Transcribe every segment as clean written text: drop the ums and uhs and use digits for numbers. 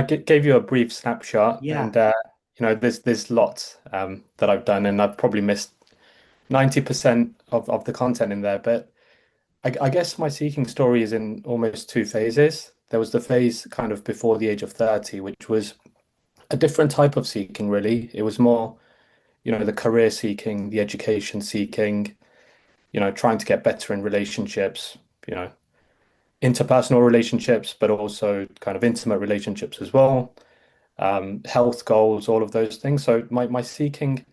gave you a brief snapshot, Yeah. and there's lots that I've done, and I've probably missed 90% of the content in there. But I guess my seeking story is in almost two phases. There was the phase kind of before the age of 30, which was a different type of seeking, really. It was more, the career seeking, the education seeking, trying to get better in relationships, you know, interpersonal relationships, but also kind of intimate relationships as well, health goals, all of those things. So my seeking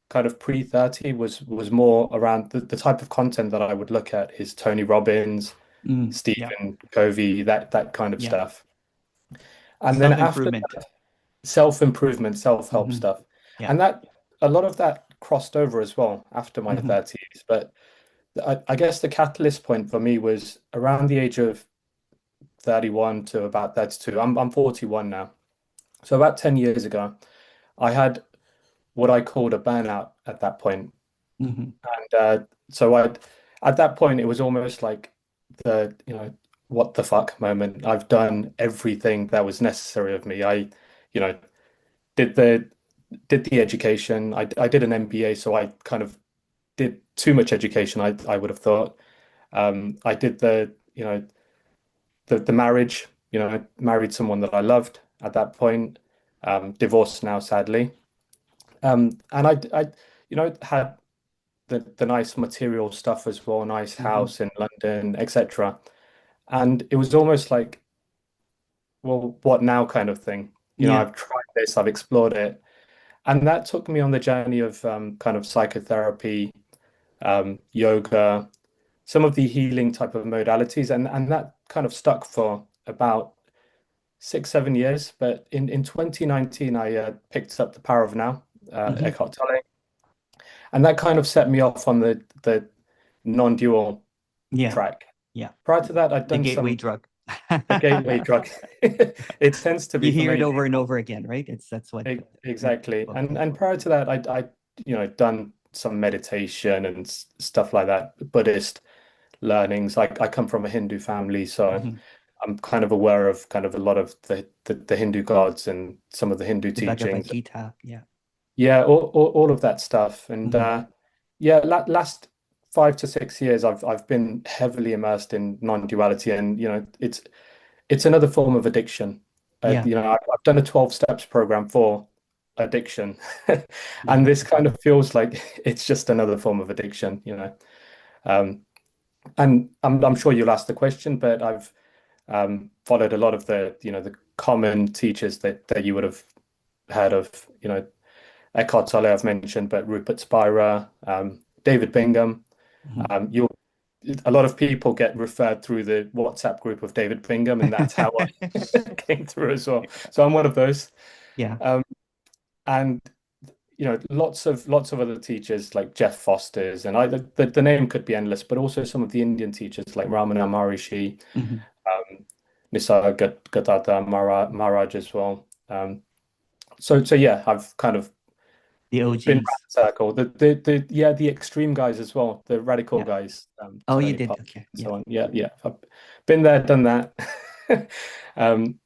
kind of pre-30 was more around the type of content that I would look at is Tony Robbins, Yeah. Stephen Covey, that kind of Yeah. stuff. And then after Self-improvement. self-improvement, self-help Hmm. stuff. Yeah. And that a lot of that crossed over as well after my Hmm. 30s. But I guess the catalyst point for me was around the age of 31 to about 32. I'm 41 now. So about 10 years ago, I had what I called a burnout at that point. Hmm. And so at that point, it was almost like what the fuck moment. I've done everything that was necessary of me. You know, did the did the education. I did an MBA, so I kind of did too much education, I would have thought. I did the marriage, married someone that I loved at that point. Divorced now, sadly. And had the nice material stuff as well, nice Hmm. house in London, etc. And it was almost like, well, what now kind of thing. Yeah. I've tried this, I've explored it. And that took me on the journey of kind of psychotherapy, yoga, some of the healing type of modalities. And that kind of stuck for about 6, 7 years. But in 2019, I picked up The Power of Now, Hmm. Eckhart Tolle. And that kind of set me off on the non-dual Yeah. track. Yeah. Prior to that, I'd The done gateway some drug. a gateway drug. It tends to be You for hear it me. over and over again, right? That's what Exactly. people And prior to that, I done some meditation and stuff like that, Buddhist learnings. I come from a Hindu family, so Mhm. I'm kind of aware of kind of a lot of the Hindu gods and some of the Hindu The Bhagavad teachings. Gita. Yeah. Yeah, all of that stuff. And Hmm. yeah, la last 5 to 6 years, I've been heavily immersed in non-duality, and it's another form of addiction. Yeah. I've done a 12 steps program for addiction, and Yeah. this kind of feels like it's just another form of addiction. Um, and I'm sure you'll ask the question, but I've followed a lot of the common teachers that you would have heard of. Eckhart Tolle I've mentioned, but Rupert Spira, David Bingham. Mhm. You'll A lot of people get referred through the WhatsApp group of David Bingham, and that's how I came through as well. So I'm one of those. Yeah. Um, and lots of other teachers like Jeff Foster's, and the name could be endless, but also some of the Indian teachers like Ramana Maharishi, Hmm. Nisargadatta Maharaj as well. So yeah, I've kind of The been around OGs. the circle. The extreme guys as well, the radical Yeah. guys, Oh, you Tony did. Pop Okay. and Yeah. so on. Yeah, yeah. I've been there, done that.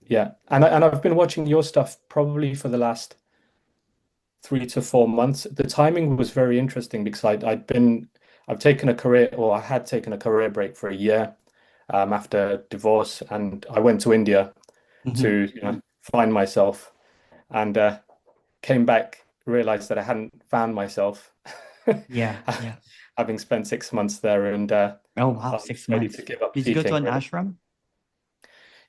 Yeah. And I've been watching your stuff probably for the last 3 to 4 months. The timing was very interesting because I've taken a career, or I had taken a career break for a year after divorce, and I went to India Hmm. to, find myself, and came back, realized that I hadn't found myself, Yeah. Yeah. having spent 6 months there, and Oh, wow. I was 6 months. ready to give up Did you go to seeking, an really. ashram?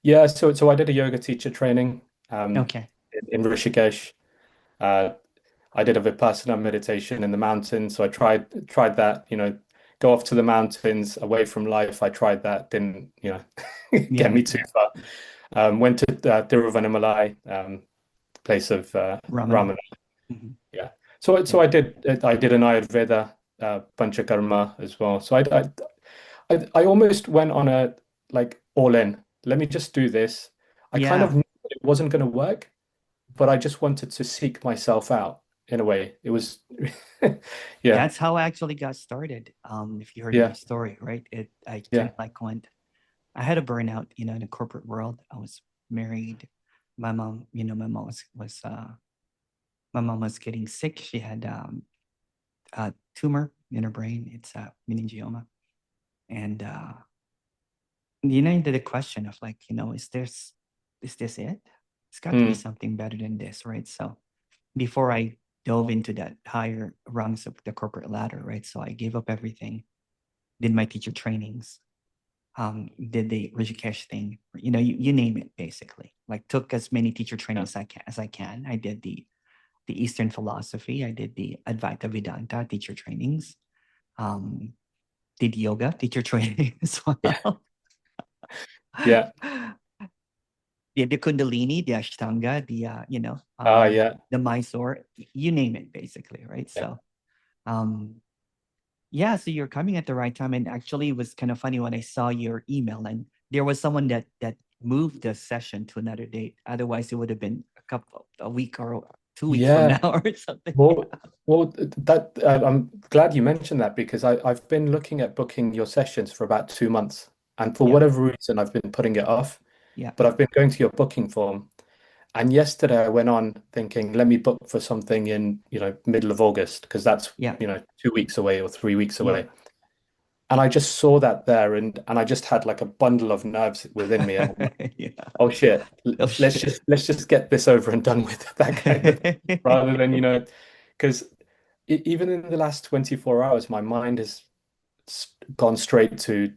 Yeah, so I did a yoga teacher training Okay. in Rishikesh. Uh, I did a Vipassana meditation in the mountains, so I tried that, go off to the mountains, away from life. I tried that, didn't, get Yeah. me too Yeah. far. Went to Tiruvannamalai, place of Ramana. Ramana. Hmm. Yeah. So Yeah. I did an Ayurveda Panchakarma as well. So I almost went on a like all in. Let me just do this. I kind of Yeah. knew that it wasn't going to work, but I just wanted to seek myself out in a way. It was, yeah, That's how I actually got started. If you heard my yeah, story, right? I kind yeah. of like went, I had a burnout, in the corporate world. I was married, my mom, my mom my mom was getting sick. She had a tumor in her brain. It's a meningioma. And into the question of like, is this it? It's got to be something better than this, right? So before I dove into that higher rungs of the corporate ladder, right? So I gave up everything, did my teacher trainings, did the Rishikesh thing, you name it, basically. Like took as many teacher trainings as I can. I did the Eastern philosophy. I did the Advaita Vedanta teacher trainings. Did yoga teacher training as Yeah. well. Yeah. The Kundalini, the Ashtanga, Yeah. the Mysore, you name it, basically, right? Yeah. So, yeah, so you're coming at the right time. And actually, it was kind of funny when I saw your email, and there was someone that moved the session to another date. Otherwise, it would have been a week or 2 weeks from Yeah. now or something. I'm glad you mentioned that because I've been looking at booking your sessions for about 2 months. And for Yeah, whatever reason, I've been putting it off. yeah, But I've been going to your booking form. And yesterday I went on thinking, let me book for something in, middle of August, because that's, yeah, 2 weeks away or 3 weeks yeah, away. And I just saw that there and I just had like a bundle of nerves within me. And I'm like, yeah. oh shit, Oh let's shit. just get this over and done with that kind of thing, rather than, because even in the last 24 hours, my mind has gone straight to,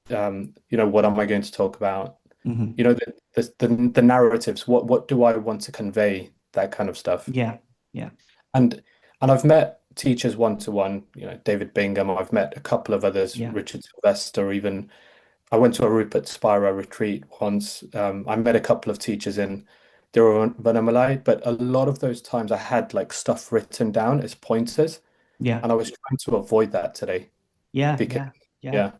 what am I going to talk about? Mhm. The narratives. What do I want to convey? That kind of stuff. Yeah, yeah, And I've met teachers one to one. David Bingham. I've met a couple of others. yeah, Richard Sylvester. Even I went to a Rupert Spira retreat once. I met a couple of teachers in Tiruvannamalai, but a lot of those times I had like stuff written down as pointers, yeah, and I was trying to avoid that today yeah, because yeah, yeah. yeah,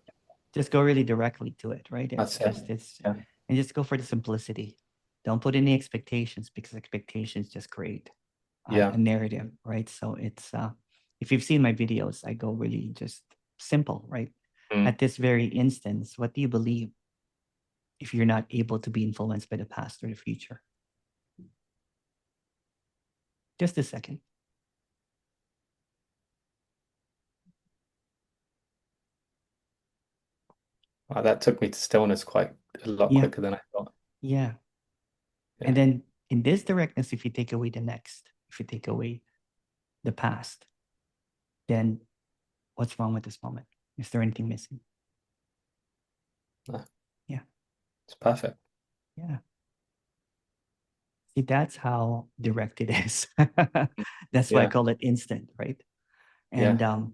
Just go really directly to it, right? that's it. Yeah, And just go for the simplicity. Don't put any expectations, because expectations just create yeah. a narrative, right? So it's if you've seen my videos, I go really just simple, right? Mm. At this very instance, what do you believe if you're not able to be influenced by the past or the future? Just a second. Wow, that took me to stillness quite a lot Yeah, quicker than I thought. yeah. And Yeah. then in this directness, if you take away the next, if you take away the past, then what's wrong with this moment? Is there anything missing? No, Yeah, it's perfect. yeah. See, that's how direct it is. That's why I Yeah. call it instant, right? And Yeah.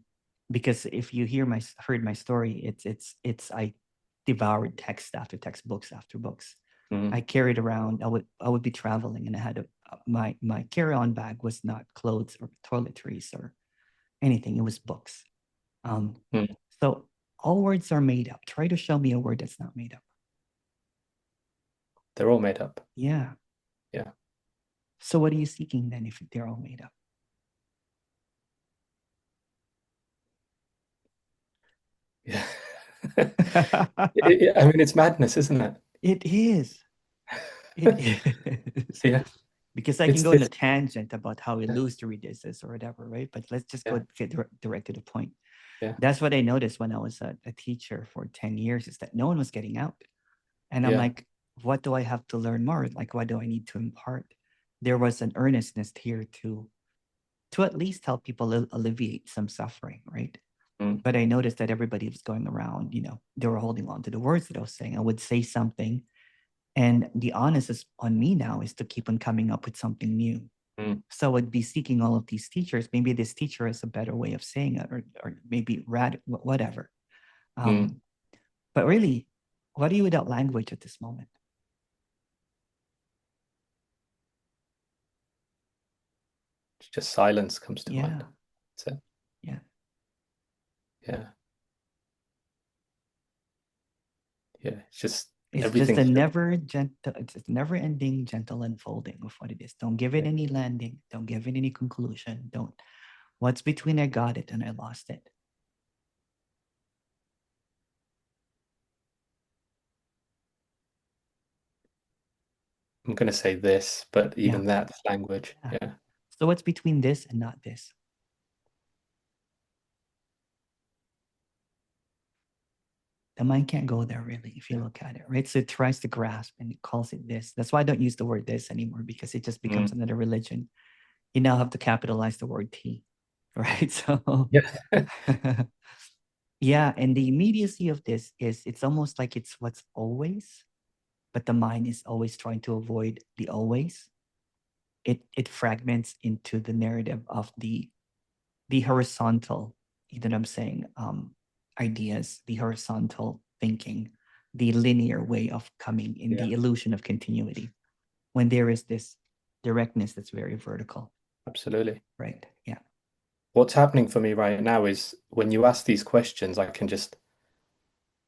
because if you heard my story, it's I devoured text after text, books after books. Mm. I carried around. I would be traveling, and I had my carry-on bag was not clothes or toiletries or anything. It was books. Um, Mm. so all words are made up. Try to show me a word that's not made up. They're all made up. Yeah. Yeah. So what are you seeking then if they're all made up? Yeah. I mean, it's madness, isn't it? It is. It is. Yeah. Because I can It's go in a this. tangent about how Yeah. illusory this is or whatever, right? But let's just Yeah. go get direct to the point. Yeah. That's what I noticed when I was a teacher for 10 years, is that no one was getting out. And I'm Yeah. like, what do I have to learn more? Like, what do I need to impart? There was an earnestness here to at least help people alleviate some suffering, right? Mm. But I noticed that everybody was going around, they were holding on to the words that I was saying. I would say something, and the onus is on me now is to keep on coming up with something new. Mm. So I'd be seeking all of these teachers. Maybe this teacher has a better way of saying it, or maybe whatever. Mm. Um, but really, what are you without language at this moment? Just silence comes to mind. Yeah, That's it. yeah. Yeah. Yeah. It's just It's just everything. a it's a never-ending gentle unfolding of what it is. Don't give it Yeah. any landing. Don't give it any conclusion. Don't. What's between I got it and I lost it. I'm going to say this, but Yeah. even that's language. Yeah. Yeah. So what's between this and not this? The mind can't go there really if you look at it, right? So it tries to grasp and it calls it this. That's why I don't use the word this anymore, because it just becomes Mm. another religion. You now have to capitalize the word T, right? So Yeah. yeah, and the immediacy of this is it's almost like it's what's always, but the mind is always trying to avoid the always. It fragments into the narrative of the horizontal, you know what I'm saying, ideas, the horizontal thinking, the linear way of coming in Yeah, the illusion of continuity, when there is this directness that's very vertical, absolutely. right? Yeah. What's happening for me right now is when you ask these questions, I can just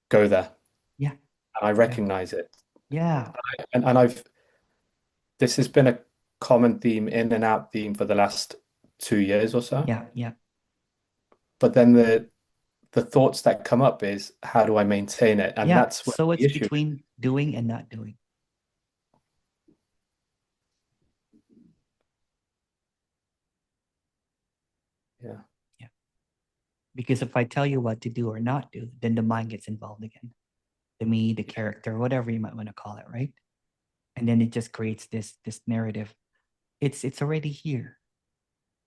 go there Yeah. and I Yeah. recognize it. Yeah. And this has been a common theme, in and out theme for the last 2 years or so. Yeah. Yeah. But then the thoughts that come up is how do I maintain it? And Yeah. that's where So the it's issue. between doing and not doing. Yeah. Yeah. Because if I tell you what to do or not do, then the mind gets involved again. The me, the character, whatever you might want to call it, right? And then it just creates this narrative. It's already here.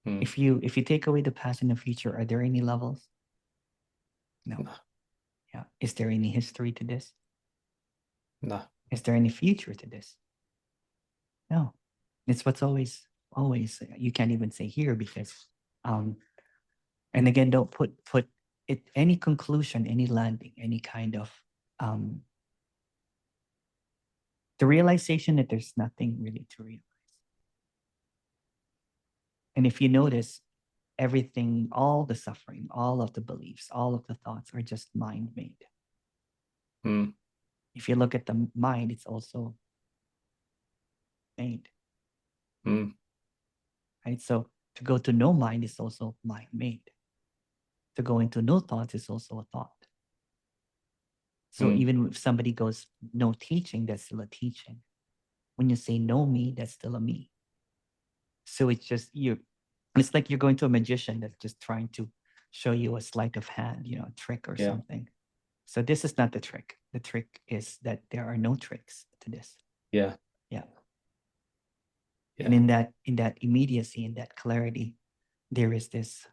Mm. If you take away the past and the future, are there any levels? No. No, Yeah. Is there any history to this? no. Is there any future to this? No. It's what's always. You can't even say here because um and again, don't put it any conclusion, any landing, any kind of um the realization that there's nothing really to realize. And if you notice, everything, all the suffering, all of the beliefs, all of the thoughts are just mind made. Mm. If you look at the mind, it's also made, Mm. right? So to go to no mind is also mind made. To go into no thoughts is also a thought. So Mm. even if somebody goes no teaching, that's still a teaching. When you say no me, that's still a me. So it's just you. It's like you're going to a magician that's just trying to show you a sleight of hand, a trick or Yeah. something. So this is not the trick. The trick is that there are no tricks to this. Yeah. Yeah. And Yeah. in that immediacy, in that clarity, there is this.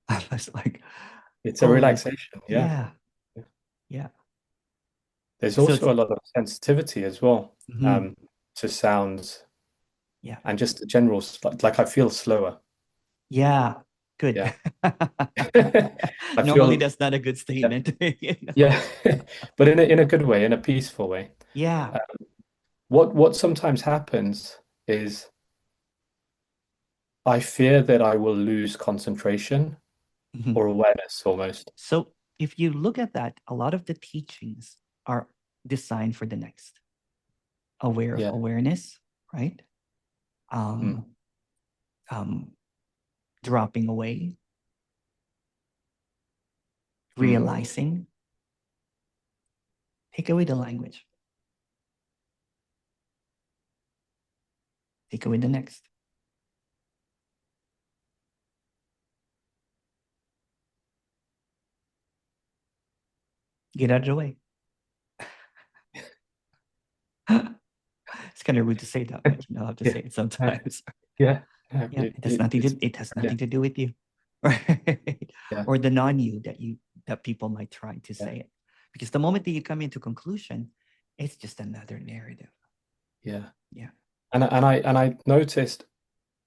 I was like, It's a holy, relaxation. Yeah. yeah, Yeah. yeah. There's So it's also a lot of sensitivity as well, mhm, to sounds yeah, and just the general, like I feel slower. yeah, good. Yeah. I Normally, feel, that's not a good yeah, statement. yeah, but in a good way, in a peaceful way. Yeah. Uh, what sometimes happens is I fear that I will lose concentration Mhm. or awareness almost. So if you look at that, a lot of the teachings are designed for the next. Aware of Yeah. awareness, right? Mm. Um, um, dropping away, Mm. realizing. Take away the language. Take away the next. Get out of the way. It's kind of rude to say that, but I have to Yeah. say it sometimes. Yeah. Yeah. Yeah, it has nothing to it has Yeah. nothing to do with you. Right? Yeah. Or the non-you that people might try to Yeah. say it. Because the moment that you come into conclusion, it's just another narrative. Yeah. Yeah. And I noticed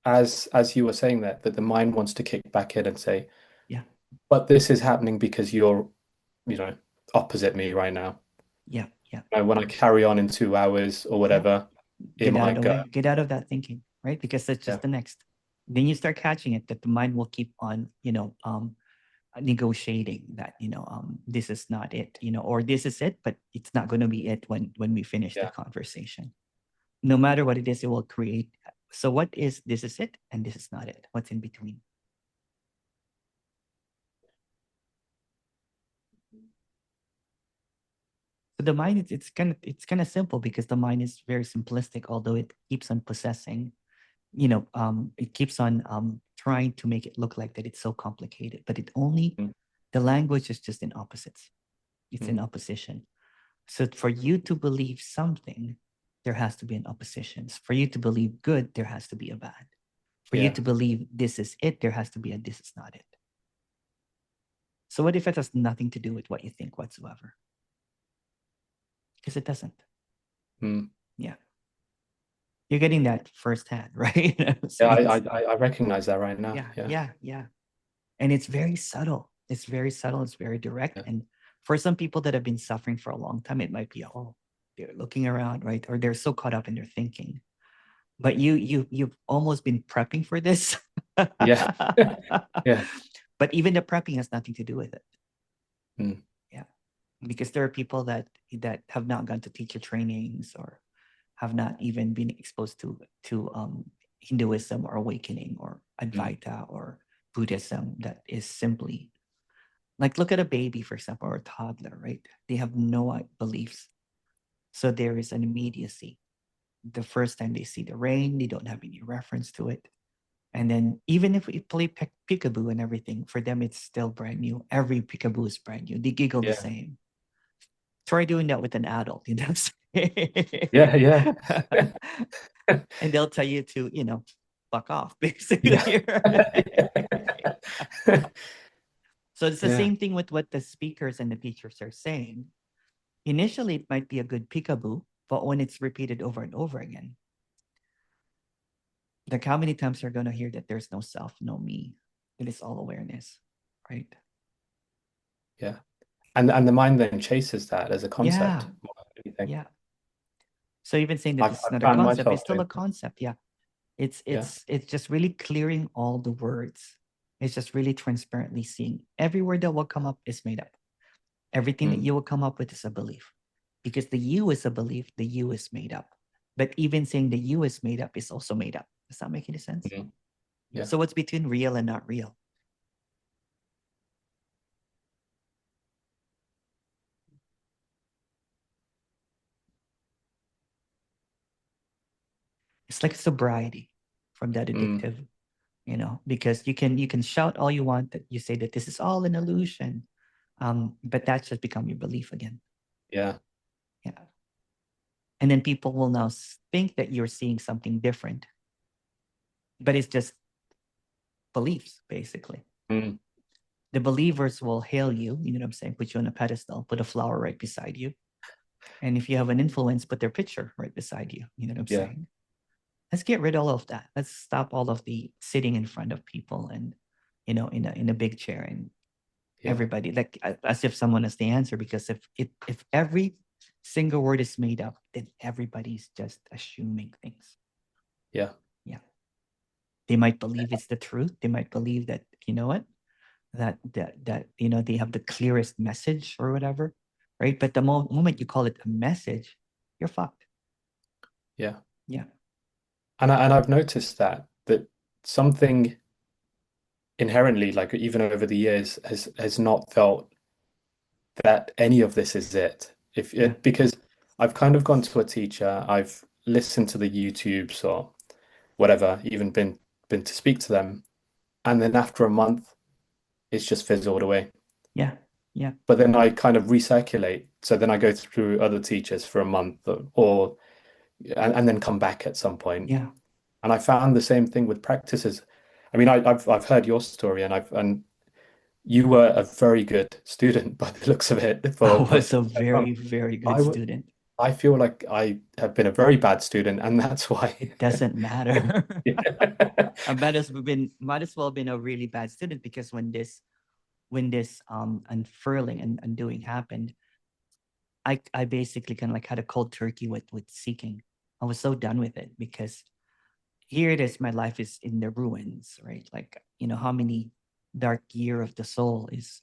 as you were saying that the mind wants to kick back in and say, Yeah. but this is happening because you're, you know, opposite me right now. Yeah. Yeah. When I carry on in 2 hours or Yeah. whatever, it Get out of might the go. way. Get out of that thinking, right? Because that's Yeah. just the next. Then you start catching it that the mind will keep on, negotiating that, this is not it, or this is it, but it's not going to be it when we finish the Yeah. conversation. No matter what it is, it will create. So what is this is it and this is not it? What's in between? So the mind, it's kind of simple because the mind is very simplistic, although it keeps on possessing, it keeps on trying to make it look like that it's so complicated, but Mm, the language is just in opposites. It's in mm, opposition. So for you to believe something, there has to be an opposition. For you to believe good, there has to be a bad. For you yeah. to believe this is it, there has to be a this is not it. So what if it has nothing to do with what you think whatsoever? Because it doesn't. Mm. Yeah. You're getting that firsthand, right? I'm Yeah, saying, I recognize that right now. yeah, Yeah. yeah, yeah. And it's very subtle. It's very subtle. It's very direct. Yeah. And for some people that have been suffering for a long time, it might be, oh, they're looking around, right? Or they're so caught up in their thinking. But you've almost been prepping for this. Yeah. Yeah. But even the prepping has nothing to do with it. Mm, Yeah. Because there are people that have not gone to teacher trainings or have not even been exposed to Hinduism or awakening or mm, advaita or Buddhism, that is simply like, look at a baby, for example, or a toddler, right? They have no beliefs. So there is an immediacy. The first time they see the rain, they don't have any reference to it. And then even if we play peekaboo and everything, for them it's still brand new. Every peekaboo is brand new. They giggle the yeah. same. Try doing that with an adult, you know what I'm Yeah. Yeah. saying? And they'll tell you to, fuck off, Yeah. basically. Right? So it's the Yeah. same thing with what the speakers and the teachers are saying. Initially, it might be a good peekaboo, but when it's repeated over and over again, like how many times you're going to hear that there's no self, no me, it is all awareness, right? Yeah. And the mind then chases that as a Yeah, concept more than anything. yeah. So even saying that this is I've not a found concept, myself it's still doing a that. concept. Yeah, it's Yeah. it's it's just really clearing all the words. It's just really transparently seeing every word that will come up is made up. Everything that Mm, you will come up with is a belief, because the you is a belief. The you is made up. But even saying the you is made up is also made up. Does that make any sense? mm, yeah. So what's between real and not real? It's like sobriety from that Mm, addictive, because you can shout all you want, that you say that this is all an illusion, but that's just become your belief again. yeah. Yeah. And then people will now think that you're seeing something different, but it's just beliefs, basically. Mm, The believers will hail you, you know what I'm saying, put you on a pedestal, put a flower right beside you. And if you have an influence, put their picture right beside you. You know what I'm yeah. saying? Let's get rid of all of that. Let's stop all of the sitting in front of people and, in a big chair, and Yeah. everybody, like, as if someone has the answer. Because if every single word is made up, then everybody's just assuming things. Yeah. Yeah. They might believe it's the truth. They might believe that, you know what, that they have the clearest message or whatever, right? But the moment you call it a message, you're fucked. Yeah. Yeah. And I've noticed that something inherently, like even over the years, has not felt that any of this is it. If Yeah. it because I've kind of gone to a teacher, I've listened to the YouTubes or whatever, even been to speak to them, and then after a month, it's just fizzled away. Yeah. Yeah. But then I kind of recirculate. So then I go through other teachers for a month or and then come back at some point. Yeah. And I found the same thing with practices. I mean, I've heard your story, and you were a very good student by the looks of it I for was so a very, long. very I good w student. I feel like I have been a very bad student, and that's why. Doesn't matter. Yeah. I might as well have been a really bad student, because when this unfurling and undoing happened, I basically kind of like had a cold turkey with seeking. I was so done with it, because here it is, my life is in the ruins, right? Like, how many dark year of the soul is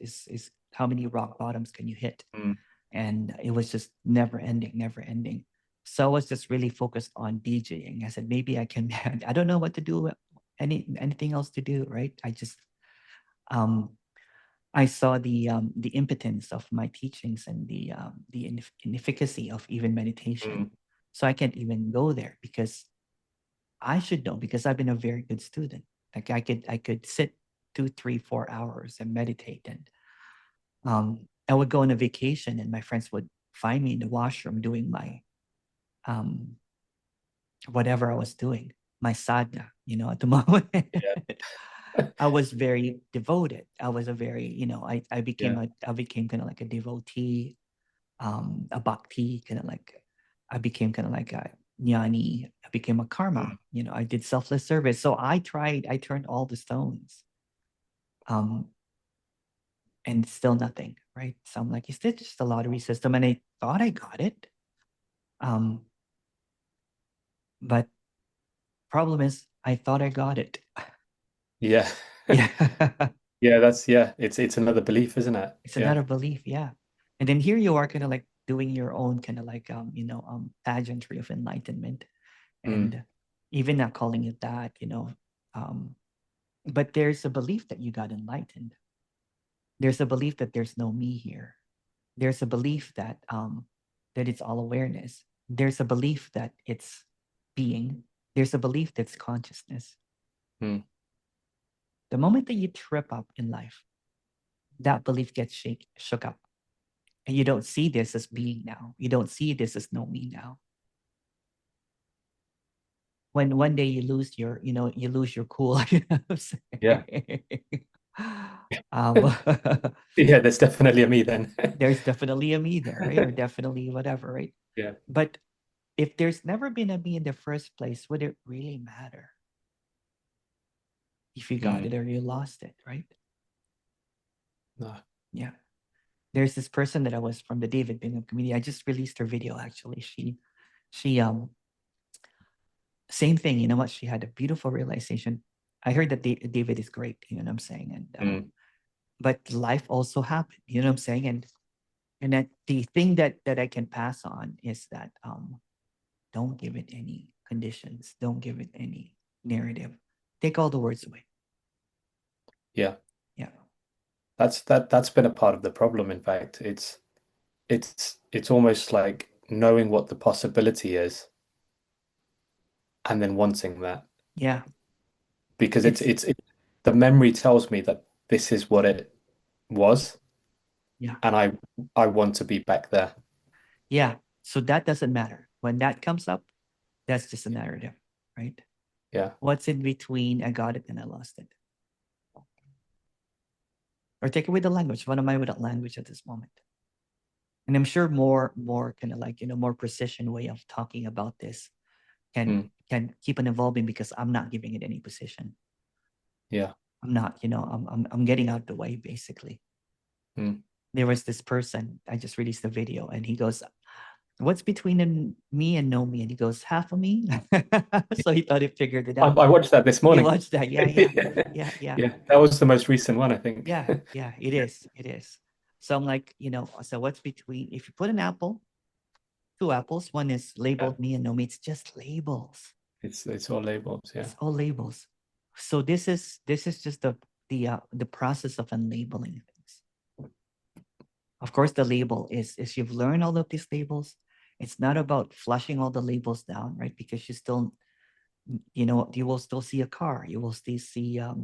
how many rock bottoms can you hit? Mm, And it was just never ending, never ending. So I was just really focused on DJing. I said, maybe I can. I don't know what to do, anything else to do, right? I just um I saw the impotence of my teachings and the inefficacy of even meditation. Mm. So I can't even go there because I should know, because I've been a very good student. Like I could sit 2, 3, 4 hours and meditate, and I would go on a vacation, and my friends would find me in the washroom doing my um, whatever I was doing, my sadhana. At the moment, Yeah. I was very devoted. I was a very, Yeah. I became kind of like a devotee, a bhakti, kind of like, I became kind of like a jnani. I became a karma. Mm. I did selfless service. So I turned all the stones, um, and still nothing, right? So I'm like, is this just a lottery system? And I thought I got it. Um, but problem is, I thought I got it. Yeah. Yeah. Yeah, yeah, it's another belief, isn't it? It's Yeah. another belief, yeah. And then here you are kind of like doing your own kind of like pageantry of enlightenment, Mm. and even not calling it that, um but there's a belief that you got enlightened. There's a belief that there's no me here. There's a belief that it's all awareness. There's a belief that it's being. There's a belief that's consciousness. Mm. The moment that you trip up in life, that belief gets shook up. And you don't see this as being now. You don't see this as no me now. When one day you lose you lose your cool, you know what I'm Yeah. saying? um, Yeah, there's definitely a me then. there's definitely a me there, right? Or definitely whatever, right? Yeah. But if there's never been a me in the first place, would it really matter if you got Mm. it or you lost it, right? No. Yeah. There's this person that I was from the David Bingham community. I just released her video actually. She same thing, you know what? She had a beautiful realization. I heard that David is great, you know what I'm saying? And Mm. but life also happened, you know what I'm saying? And that the thing that I can pass on is that don't give it any conditions, don't give it any narrative. Take all the words away. Yeah. Yeah. That's been a part of the problem, in fact. It's almost like knowing what the possibility is and then wanting that. Yeah. Because It's the memory tells me that this is what it was, yeah. and I want to be back there. Yeah. So that doesn't matter. When that comes up, that's just a narrative, right? Yeah. What's in between? I got it and I lost it. Or take away the language. What am I without language at this moment? And I'm sure more kind of like, more precision way of talking about this can Mm. can keep on evolving, because I'm not giving it any position. Yeah. I'm not, I'm getting out the way basically. Mm. There was this person, I just released the video, and he goes, what's between me and no me? And he goes, half of me. So he thought he figured it out. I watched that this You morning. watched that? Yeah, yeah, Yeah. yeah, yeah, Yeah, that was the most recent one, I think. yeah, yeah. It is. It is. So I'm like, so what's between? If you put an apple, two apples, one is Yeah. labeled me and no me. It's just labels. It's all labels. Yeah. It's all labels. So this is just the process of unlabeling things. Of course, the label is you've learned all of these labels. It's not about flushing all the labels down, right? Because you still, you will still see a car. You will still see a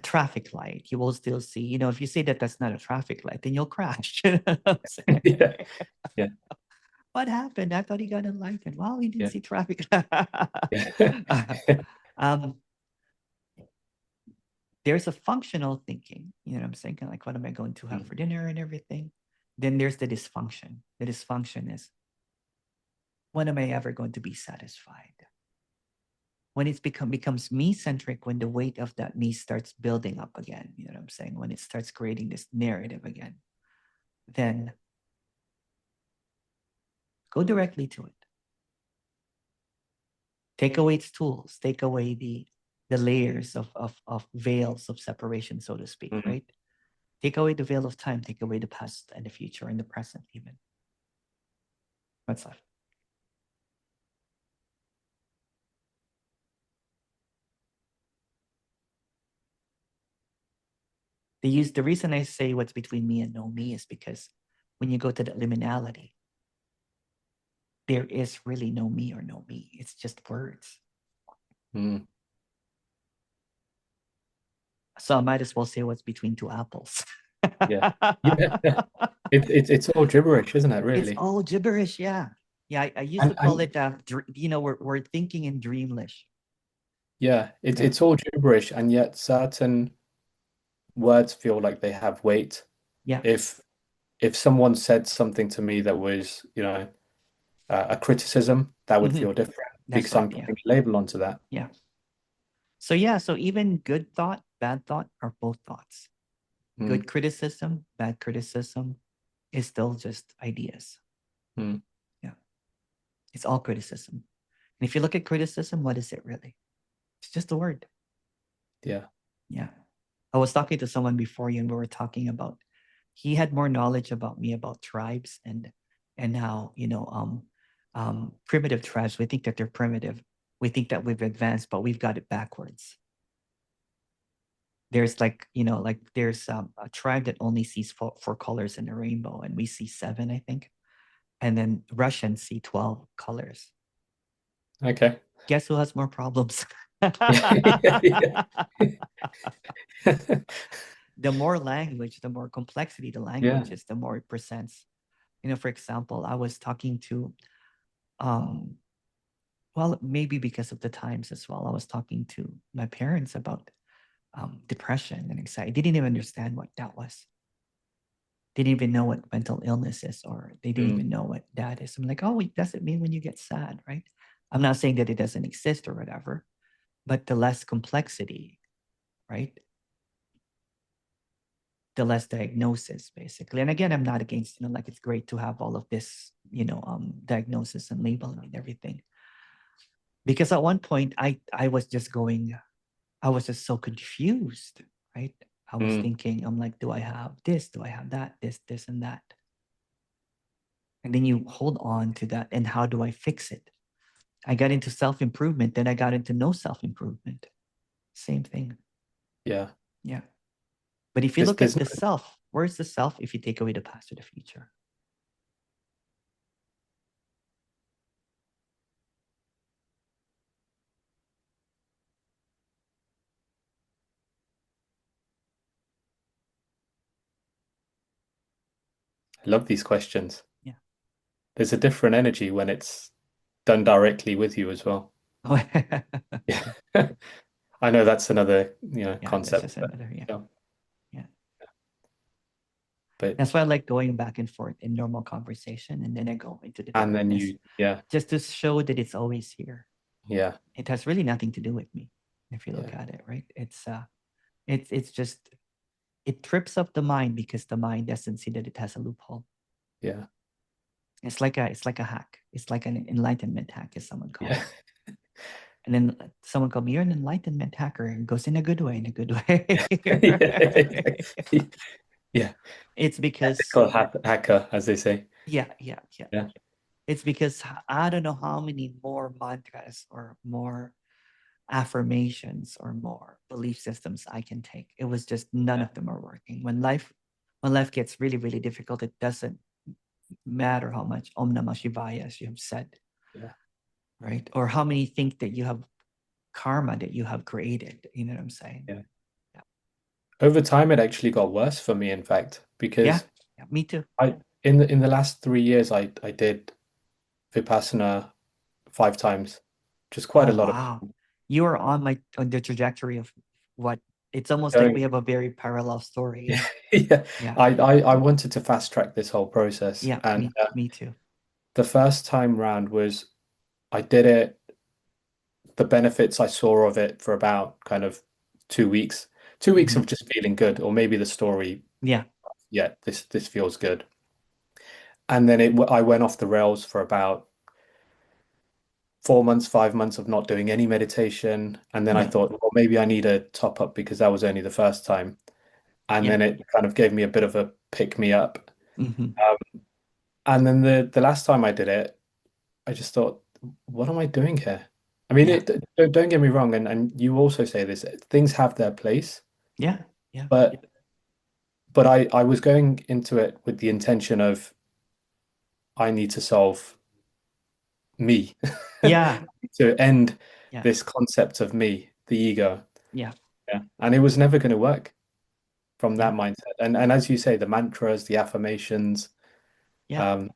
traffic light. You will still see, if you say that that's not a traffic light, then you'll crash. You know what I'm saying? Yeah. Yeah. What happened? I thought he got enlightened. Well, he didn't Yeah. see traffic. Yeah. um, there's a functional thinking, you know what I'm saying? Kind of like, what am I going to have Mm. for dinner and everything? Then there's the dysfunction. The dysfunction is, when am I ever going to be satisfied? When it's becomes me centric, when the weight of that me starts building up again, you know what I'm saying? When it starts creating this narrative again, then go directly to it. Take away its tools, take away the layers of veils of separation, so to speak, Mm. right? Take away the veil of time, take away the past and the future and the present even. What's left? The reason I say what's between me and no me is because when you go to the liminality, there is really no me or no me. It's just words. Mm. So I might as well say what's between two apples. Yeah. Yeah. It's all gibberish, isn't it, It's really? all gibberish. Yeah. Yeah. I used to call And it, we're thinking in dreamlish. yeah, Yeah. it's all gibberish, and yet certain words feel like they have weight. Yeah. If if someone said something to me that was, a criticism, that would Hmm. feel different That's because right. I'm Yeah. putting a label onto that. Yeah. So yeah. So even good thought, bad thought are both thoughts. Mm, Good criticism, bad criticism is still just ideas. mm, Yeah. It's all criticism. And if you look at criticism, what is it really? It's just a word. yeah. Yeah. I was talking to someone before you and we were talking about he had more knowledge about me about tribes and how, primitive tribes, we think that they're primitive. We think that we've advanced, but we've got it backwards. There's like there's a tribe that only sees four colors in the rainbow, and we see seven, I think. And then Russians see 12 colors. Okay. Guess who has more problems? Yeah, yeah. The more language, the more complexity the Yeah. language is, the more it presents. For example, I was talking to, um, well, maybe because of the times as well, I was talking to my parents about depression and anxiety. They didn't even understand what that was. They didn't even know what mental illness is, or they didn't Mm, even know what that is. I'm like, oh, it doesn't mean when you get sad, right? I'm not saying that it doesn't exist or whatever, but the less complexity, right? The less diagnosis, basically. And again, I'm not against, like it's great to have all of this, diagnosis and labeling and everything. Because at one point I was just going, I was just so confused, right? I was mm, thinking, I'm like, do I have this? Do I have that? This, and that. And then you hold on to that. And how do I fix it? I got into self-improvement, then I got into no self-improvement. Same thing. yeah. Yeah. But if you There's look at there's the self, where's the self if you take away the past or the future? I love these questions. Yeah. There's a different energy when it's done directly with you as well. Yeah. I know that's another, Yeah, that's concept, just another, yeah. yeah. Yeah. But That's why I like going back and forth in normal conversation, and then I go into the and then darkness yeah, just to show that it's always here. yeah, It has really nothing to do with me if you look yeah, at it, right? It's just it trips up the mind because the mind doesn't see that it has a loophole. yeah, It's like a hack. It's like an enlightenment hack, as someone called yeah. it. And then someone called me, you're an enlightenment hacker, and goes in a good way, in a good way. Yeah, exactly. Yeah. It's because Ethical hacker, as they say. yeah, yeah, yeah. Yeah, It's because I don't know how many more mantras or more affirmations or more belief systems I can take. It was just none yeah, of them are working. When life gets really, really difficult, it doesn't matter how much Om Namah Shivaya as you have said, yeah, right? Or how many think that you have karma that you have created. You know what I'm saying? yeah. Yeah. Over time, it actually got worse for me, in fact, Yeah. because Yeah. Me too. I in the last 3 years, I did Vipassana 5 times, just quite Oh a lot of wow. You are on the trajectory of what it's almost like we going. have a very parallel story. Yeah. Yeah, Yeah. I wanted to fast track this whole process, Yeah. and Me too. the first time round was I did it. The benefits I saw of it for about kind of 2 weeks, 2 weeks Hmm. of just feeling good, or maybe the story, Yeah. yeah, this feels good. And then I went off the rails for about 4 months, 5 months of not doing any meditation. And then I Yeah. thought, well, maybe I need a top up because that was only the first time. And Yeah. then it kind of gave me a bit of a pick me up. Hmm. And then the last time I did it, I just thought, what am I doing here? I mean, Yeah. don't get me wrong, and you also say this, things have their place, Yeah. Yeah. but but I was going into it with the intention of I need to solve me, Yeah, to end yeah, this concept of me, the ego. yeah, Yeah. And it was never going to work from yeah, that mindset. And as you say, the mantras, the affirmations, yeah, um,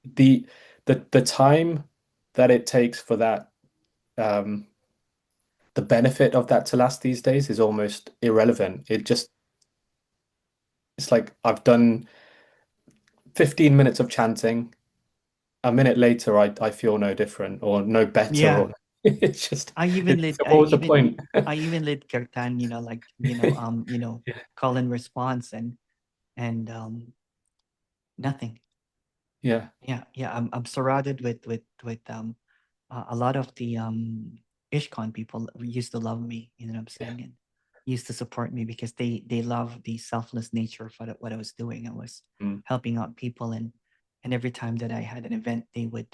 the the time that it takes for that um the benefit of that to last these days is almost irrelevant. It's like I've done 15 minutes of chanting. A minute later, I feel no different or no better, yeah. or it's just I even it's lit. what was the point? I even lit kirtan. Like Yeah, call and response and nothing. yeah, Yeah, yeah. I'm surrounded with a lot of the Ishkan people used to love me. You know what I'm yeah. saying? And used to support me because they love the selfless nature of what I was doing. I was Mm, helping out people, and every time that I had an event, they would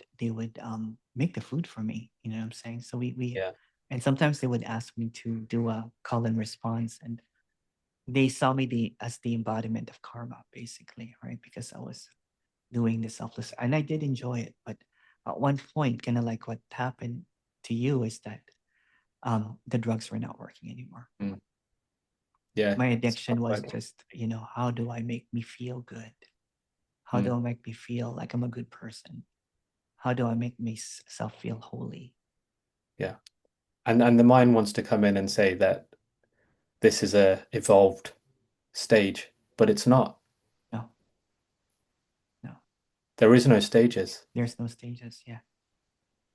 make the food for me. You know what I'm saying? So we yeah. and sometimes they would ask me to do a call and response, and they saw me as the embodiment of karma, basically, right? Because I was doing the selfless, and I did enjoy it. But at one point, kind of like what happened to you is that the drugs were not working anymore. Mm, yeah. My It's not addiction was working. just, how do I make me feel good? How Mm, do I make me feel like I'm a good person? How do I make myself feel holy? yeah. And the mind wants to come in and say that this is a evolved stage, but it's not. No, no, There is no stages. there's no stages. Yeah,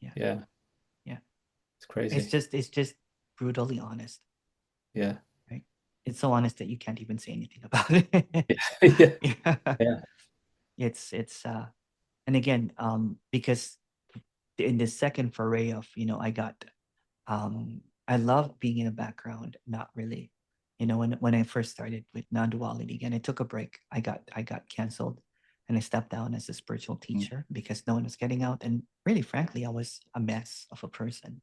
yeah, Yeah, yeah. it's It's crazy. just, it's just brutally honest, Yeah. right? It's so honest that you can't even say anything about it. Yeah. Yeah, Yeah. it's and again, because in the second foray of, I got, I love being in the background, not really. When I first started with non-duality, and I took a break, I got canceled, and I stepped down as a spiritual Mm, teacher because no one was getting out. And really, frankly, I was a mess of a person.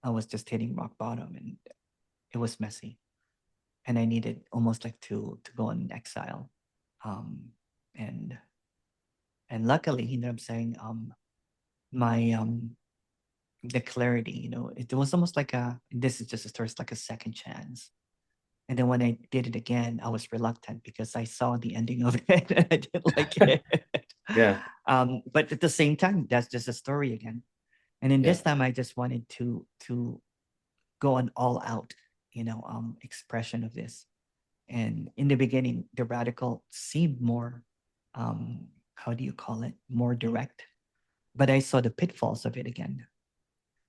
I was just hitting rock bottom, and it was messy. And I needed almost like to go on exile. Um, and and luckily, I'm saying, my the clarity, it was almost like this is just a first, like a second chance. And then when I did it again, I was reluctant because I saw the ending of it and I didn't like it. yeah. But at the same time, that's just a story again. And in Yeah. this time, I just wanted to go on all out, expression of this. And in the beginning, the radical seemed more, how do you call it, more direct. But I saw the pitfalls of it again.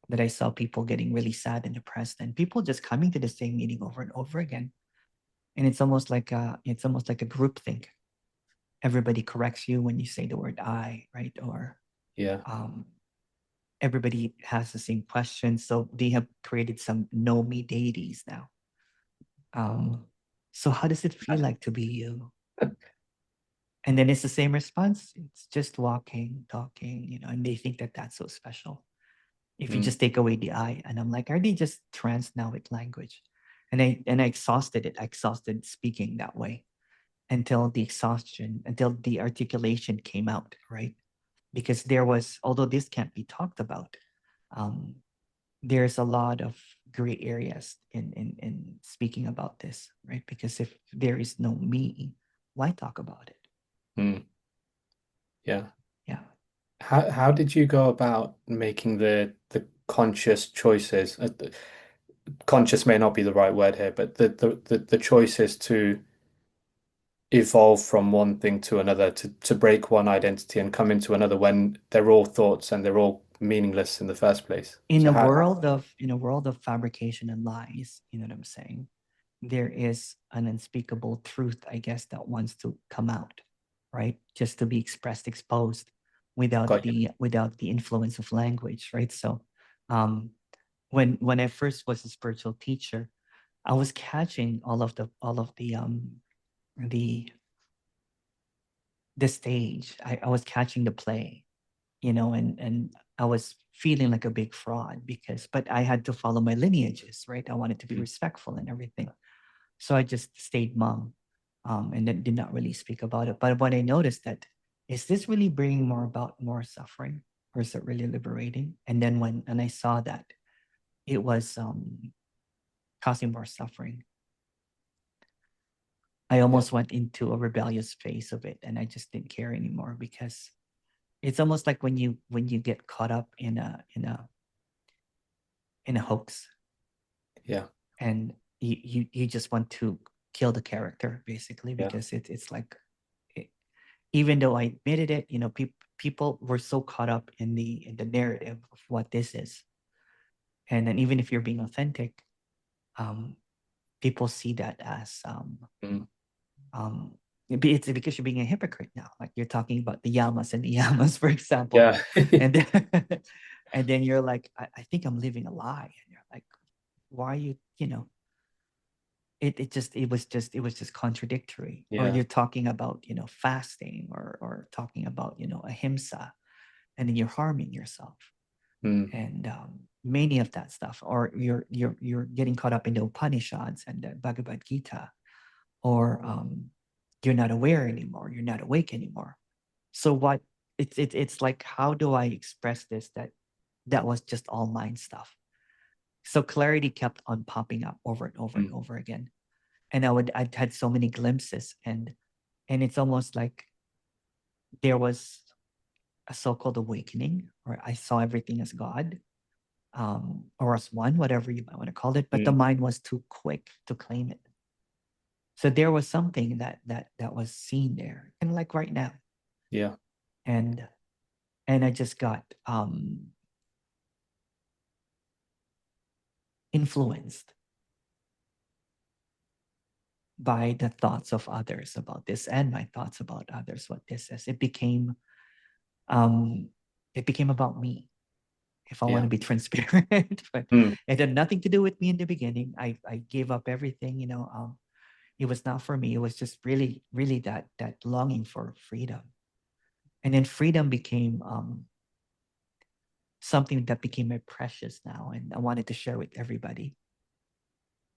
That I saw people getting really sad and depressed, and people just coming to the same meeting over and over again. And it's almost like a group think. Everybody corrects you when you say the word "I," right? Or Yeah. um, everybody has the same question, so they have created some know me deities now. So how does it feel like to be you? And then it's the same response. It's just walking, talking, and they think that that's so special. If you Mm, just take away the I, and I'm like, are they just trans now with language? And I exhausted it. I exhausted speaking that way until the articulation came out, right? Because although this can't be talked about, um, there's a lot of gray areas in speaking about this, right? Because if there is no me, why talk about it? mm, yeah. Yeah. How did you go about making the conscious choices? Conscious may not be the right word here, but the choices to evolve from one thing to another, to break one identity and come into another when they're all thoughts and they're all meaningless in the first place. In So a how, world of in a world of fabrication and lies, you know what I'm saying? There is an unspeakable truth, I guess, that wants to come out, right? Just to be expressed, exposed, without got you. the influence of language, right? So, um, when I first was a spiritual teacher, I was catching the the stage. I was catching the play, and I was feeling like a big fraud but I had to follow my lineages, right? I wanted to be Mm, respectful and everything. So I just stayed mum. and then did not really speak about it. But when I noticed that, is this really bringing more suffering, or is it really liberating? And then when I saw that it was causing more suffering, I Yeah. almost went into a rebellious phase of it, and I just didn't care anymore, because it's almost like when you get caught up in a hoax, Yeah. and you just want to kill the character, basically, Yeah. because it's like, it, even though I admitted it, people were so caught up in the narrative of what this is, and then even if you're being authentic, um, people see that as Mm. it's because you're being a hypocrite now. Like, you're talking about the yamas and the yamas, for example, Yeah. and then and then you're like, I think I'm living a lie, and you're like, why are you, it was just contradictory. Or Yeah. you're talking about, fasting, or talking about, ahimsa, and then you're harming yourself, Mm. and many of that stuff. Or you're getting caught up in the Upanishads and the Bhagavad Gita, or you're not aware anymore, you're not awake anymore. So what, it's like, how do I express this, that was just all mind stuff? So clarity kept on popping up over and over and Mm. over again, and I'd had so many glimpses, and it's almost like there was a so-called awakening, or I saw everything as God, or as one, whatever you might want to call it, but the Mm. mind was too quick to claim it. So there was something that was seen there, and like right now, Yeah. and I just got influenced by the thoughts of others about this, and my thoughts about others what this is. Um it became about me, if I want Yeah. to be transparent. But Mm. it had nothing to do with me in the beginning. I gave up everything, it was not for me. It was just really, really that longing for freedom. And then freedom became something that became my precious now, and I wanted to share with everybody.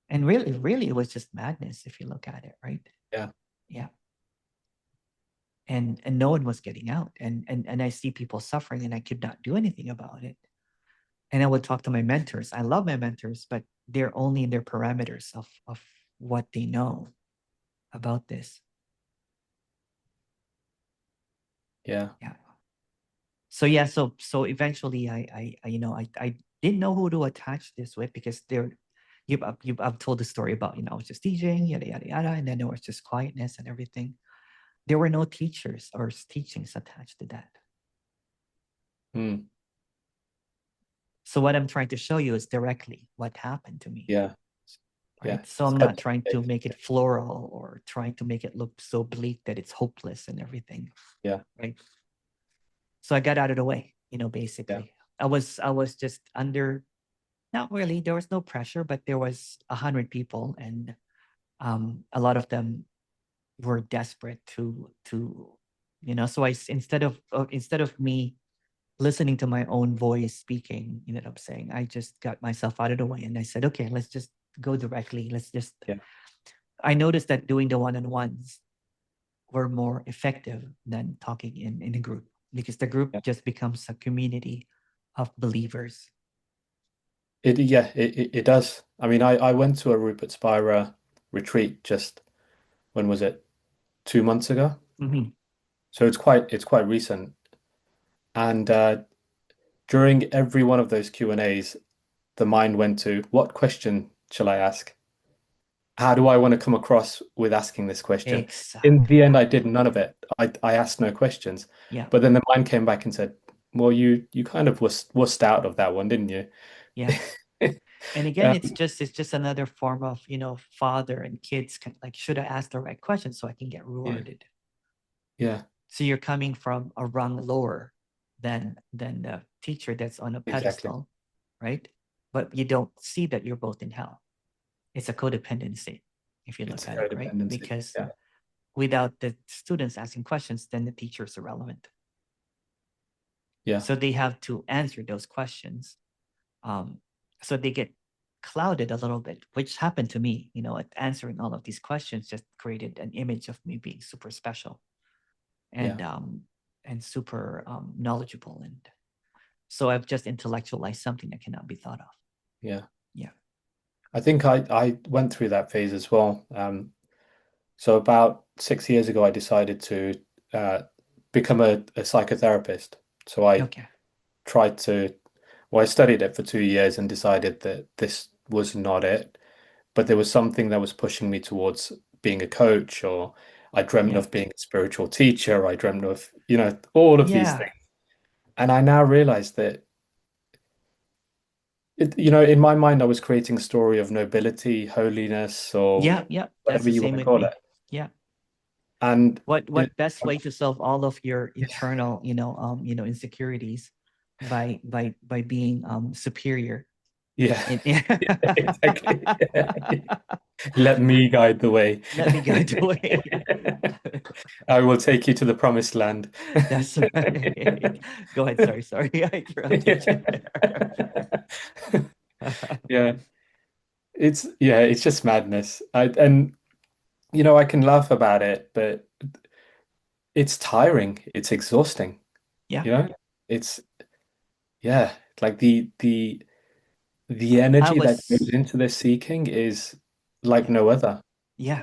And really, really, it was just madness if you look at it, right? Yeah. Yeah. And no one was getting out. And I see people suffering, and I could not do anything about it. And I would talk to my mentors. I love my mentors, but they're only in their parameters of what they know about this. Yeah. Yeah. So yeah, so eventually I didn't know who to attach this with, because I've told the story about, I was just DJing, yada yada yada, and then there was just quietness and everything. There were no teachers or teachings attached to that. Mm. So what I'm trying to show you is directly what happened to me, Yeah. Yeah. right? So I'm Step not by trying to step. make it floral, or trying to make it look so bleak that it's hopeless and everything, Yeah. right? So I got out of the way, Yeah. basically. I was just under, not really, there was no pressure, but there was 100 people, and a lot of them were desperate to so instead of me listening to my own voice speaking, I'm saying, I just got myself out of the way, and I said, okay, let's just go directly. Let's just, Yeah. I noticed that doing the one-on-ones were more effective than talking in a group, because the group Yeah. just becomes a community of believers. It does. I mean, I went to a Rupert Spira retreat just, when was it? 2 months ago. Mhm. So it's quite recent. And during every one of those Q&As, the mind went to, what question shall I ask? How do I want to come across with asking this question? In the Exactly. end, I did none of it. I asked no questions. Yeah. But then the mind came back and said, well, you kind of wussed out of that one, didn't you? Yeah. And again, Um, it's just another form of, father and kids can, like, should I ask the right question so I can get yeah, rewarded? yeah, So you're coming from a rung lower than the teacher that's on a exactly. pedestal, right? But you don't see that you're both in hell. It's a codependency, if you It's look at it, right? codependency. Because Yeah, without the students asking questions, then the teacher is irrelevant. yeah, So they have to answer those questions. So they get clouded a little bit, which happened to me. Answering all of these questions just created an image of me being super special and Yeah. super knowledgeable, and so I've just intellectualized something that cannot be thought of. Yeah. Yeah. I think I went through that phase as well. So about 6 years ago, I decided to uh, become a psychotherapist. So I Okay. tried to, well, I studied it for 2 years and decided that this was not it. But there was something that was pushing me towards being a coach, or I dreamt Yeah. of being a spiritual teacher. I dreamt of, all of these Yeah. things. And I now realize that in my mind, I was creating a story of nobility, holiness, or Yeah. Yeah. That's whatever the you same want to with call it. me. Yeah. And What it, best way to solve all of your internal, insecurities by being superior. yeah, And exactly. Let me guide the way. let me guide the way. I will take you to the promised land. That's right. Go ahead. Sorry, I interrupted you there. Yeah, it's just madness. I can laugh about it, but it's tiring. It's exhausting. Yeah. You know, it's yeah, like the I energy that goes was, into this seeking is like yeah, no other. yeah.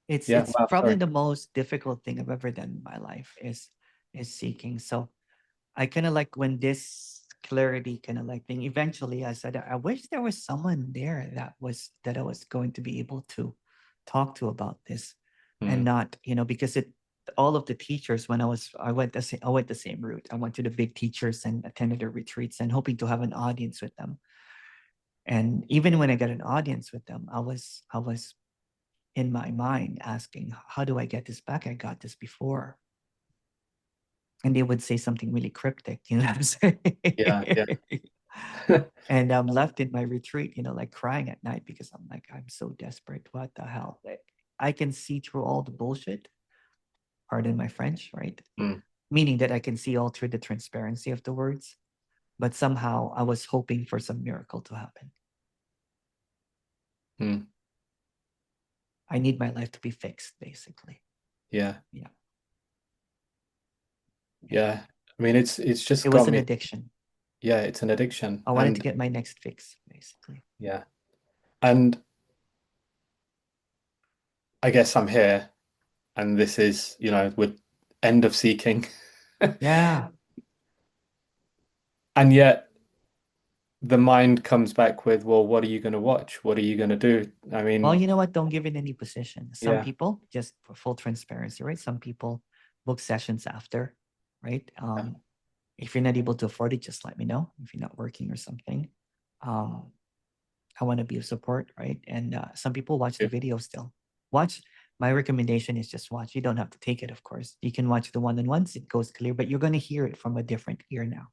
It's Yeah, it's wow, probably sorry. the most difficult thing I've ever done in my life is seeking. So I kind of like when this clarity kind of like thing. Eventually, I said, I wish there was someone there that I was going to be able to talk to about this, and Mm, not because it all of the teachers when I went the same route. I went to the big teachers and attended their retreats and hoping to have an audience with them. And even when I got an audience with them, I was in my mind asking, how do I get this back? I got this before. And they would say something really cryptic, you know what I'm yeah, yeah. saying? And I'm left in my retreat, like crying at night because I'm like, I'm so desperate. What the hell? Like, I can see through all the bullshit, pardon my French, right? Mm, Meaning that I can see all through the transparency of the words. But somehow I was hoping for some miracle to happen. mm, I need my life to be fixed, basically. yeah, Yeah. Yeah. yeah. I mean, it's It just was got an me. addiction. Yeah, it's an addiction, I wanted to and get my next fix, basically. yeah, and I guess I'm here, and this is, with end of seeking, Yeah. and yet the mind comes back with, well, what are you going to watch? What are you going to do? I Well, mean, you know what? Don't give it any position. Some yeah, people, just for full transparency, right? Some people book sessions after, right? yeah, If you're not able to afford it, just let me know. If you're not working or something, um, I want to be of support, right? And some people watch the yeah, video still. Watch. My recommendation is just watch. You don't have to take it, of course. You can watch the one-on-ones. It goes clear, but you're going to hear it from a different ear now.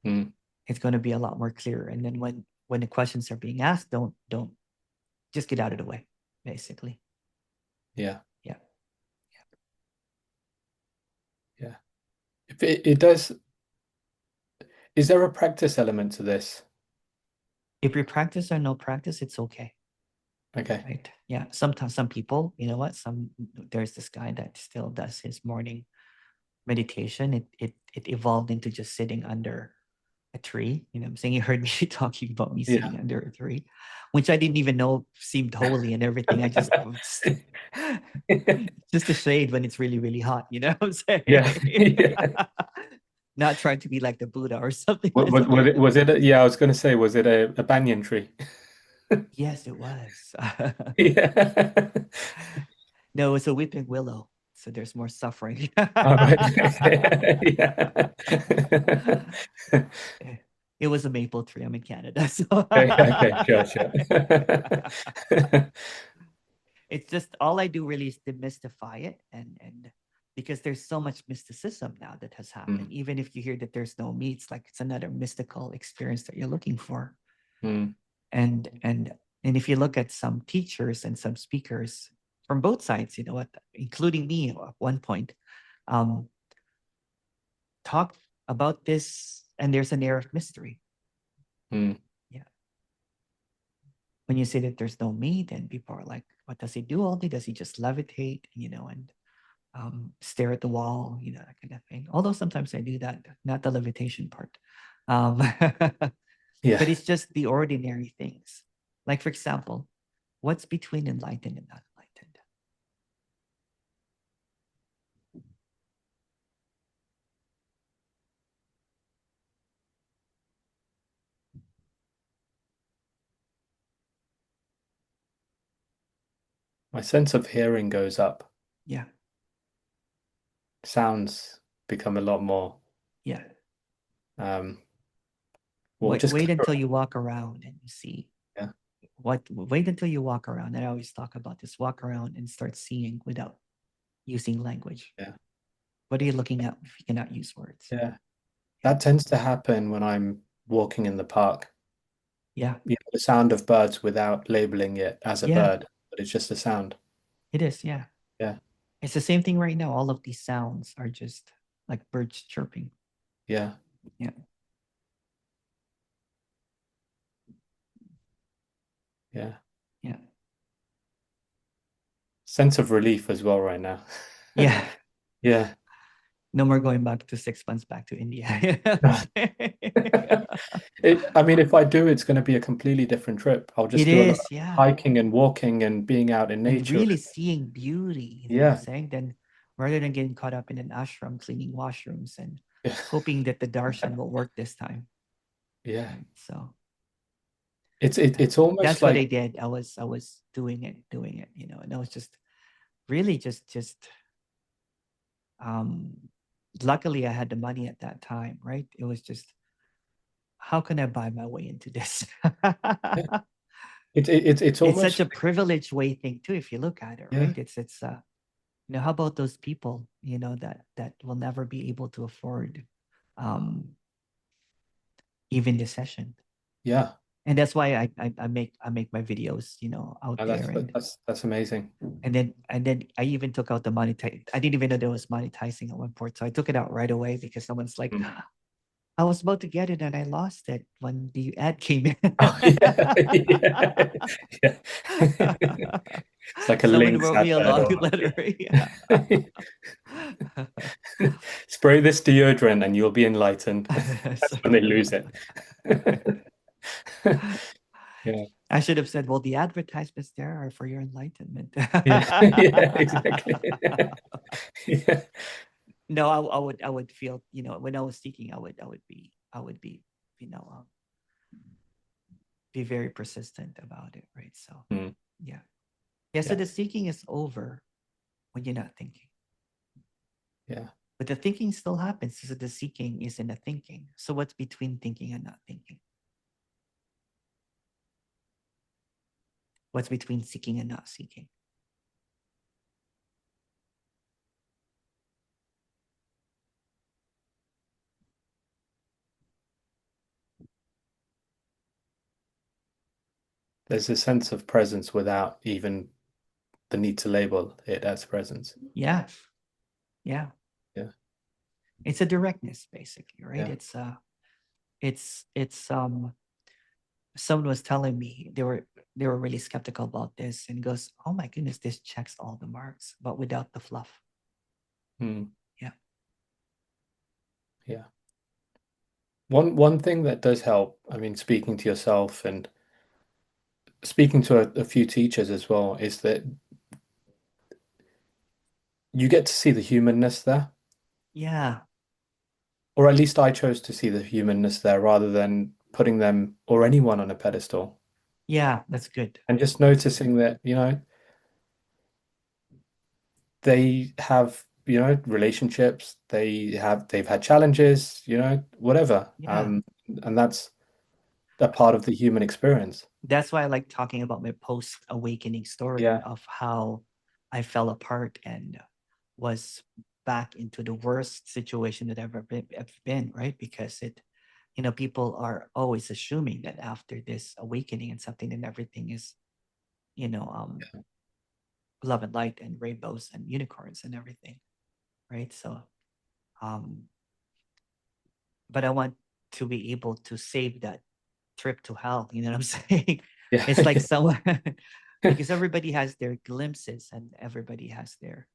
mm, It's going to be a lot more clear. And then when the questions are being asked, don't just get out of the way, basically. yeah, Yeah. yeah. If it does, is there a practice element to this? If you practice or no practice, it's okay. Okay, Right. Yeah. Sometimes some people, you know what? There's this guy that still does his morning meditation. It evolved into just sitting under a tree. You know what I'm saying? You heard me talking about me yeah, sitting under a tree, which I didn't even know seemed holy and everything. I just a shade when it's really, really hot, you know what I'm yeah, saying? yeah. Not trying to be like the Buddha or something. Yeah, I was going to say, was it a banyan tree? Yes, it was. Yeah. No, it was a weeping willow. So there's more suffering. All right. Yeah. It was a maple tree. I'm in Canada. So Okay, okay, sure, sure. it's just all I do really is demystify it, and because there's so much mysticism now that has happened. Mm, Even if you hear that there's no me, it's like it's another mystical experience that you're looking for. mm, And if you look at some teachers and some speakers from both sides, you know what, including me at one point, um, talk about this, and there's an air of mystery. mm. when you say that there's no me, then people are like, what does he do all day? Does he just levitate, and stare at the wall, that kind of thing. Although sometimes I do that, not the levitation part. But Yeah. it's just the ordinary things. Like, for example, what's between enlightened and not enlightened? My sense of hearing goes up. Yeah. Sounds become a lot more Yeah. um well Wait, just wait until clearer. you walk around and you see Yeah. wait until you walk around. And I always talk about this, walk around and start seeing without using language. Yeah. What are you looking at if you cannot use words? Yeah. Yeah. That tends to happen when I'm walking in the park. Yeah. You know, the sound of birds without labeling it as a Yeah. bird, but it's just a sound. It is. Yeah. Yeah. It's the same thing right now. All of these sounds are just like birds chirping. Yeah. Yeah. Yeah. Yeah. Sense of relief as well right now. Yeah. Yeah. No more going back to 6 months back to India. I mean, if I do, it's going to be a completely different trip. I'll just It do a lot of is, yeah. hiking and walking and being out in And nature. really seeing beauty, you know what I'm Yeah. saying? Then rather than getting caught up in an ashram cleaning washrooms and Yeah. hoping that the darshan will work this time. Yeah. Right. So It's almost that's what I like, did. I was doing it, and I was just really just um luckily I had the money at that time, right? It was just, how can I buy my way into this? yeah, it's It's almost such a like, privileged way thing too, if you look at it, yeah, right? It's how about those people, that will never be able to afford um even the session. yeah. And that's why I make my videos, out No, there, and that's amazing. and then I even took out the money. I didn't even know there was monetizing at one point, so I took it out right away because someone's like, Mm. I was about to get it and I lost it when the ad came in. Oh, yeah, yeah, yeah. It's like a Someone links wrote me a long advert. letter. Yeah. Spray this deodorant and you'll be enlightened. That's So- when they lose it. Yeah, I should have said, well, the advertisements there are for your enlightenment. yeah, yeah, exactly. Yeah. No, I would feel, when I was seeking, I would be, you know, um, be very persistent about it, right? So Mm, yeah. Yeah, so yeah, the seeking is over when you're not thinking. yeah. But the thinking still happens. So the seeking is in the thinking. So what's between thinking and not thinking? What's between seeking and not seeking? There's a sense of presence without even the need to label it as presence. Yeah. Yeah. Yeah, It's a directness, basically, right? yeah. It's someone was telling me they were really skeptical about this, and goes, oh my goodness, this checks all the marks, but without the fluff. Mm, Yeah. yeah. One thing that does help, I mean, speaking to yourself and speaking to a few teachers as well, is that you get to see the humanness there. Yeah. Or at least I chose to see the humanness there rather than putting them or anyone on a pedestal. Yeah. That's good. And just That's good. noticing that, they have, relationships, they've had challenges, whatever. Yeah. And that's a part of the human experience. That's why I like talking about my post awakening story Yeah. of how I fell apart and was back into the worst situation that I've ever been, right? Because people are always assuming that after this awakening and something, and everything is, you know, um, love and light and rainbows and unicorns and everything, right? So, um, but I want to be able to save that trip to hell. You know what I'm saying? Yeah. It's like someone because everybody has their glimpses and everybody has their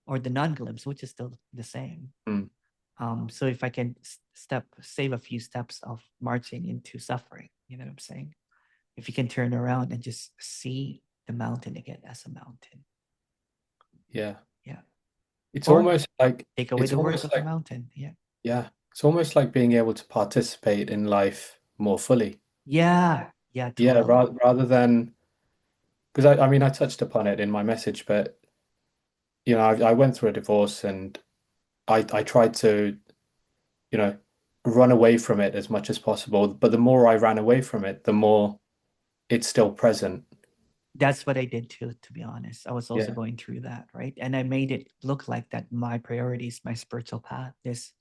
or the non-glimpse, which is still the same. Mm. So if I can save a few steps of marching into suffering, you know what I'm saying? If you can turn around and just see the mountain again as a mountain, Yeah. yeah. It's Or almost like take away it's the words almost of the like mountain, yeah. yeah, it's almost like being able to participate in life more fully. Yeah, yeah, Yeah, totally. rather than because I mean I touched upon it in my message, but I went through a divorce and I tried to you know run away from it as much as possible. But the more I ran away from it, the more it's still present. That's what I did too, to be honest. I was also Yeah, going through that, right? And I made it look like that my priorities, my spiritual path, this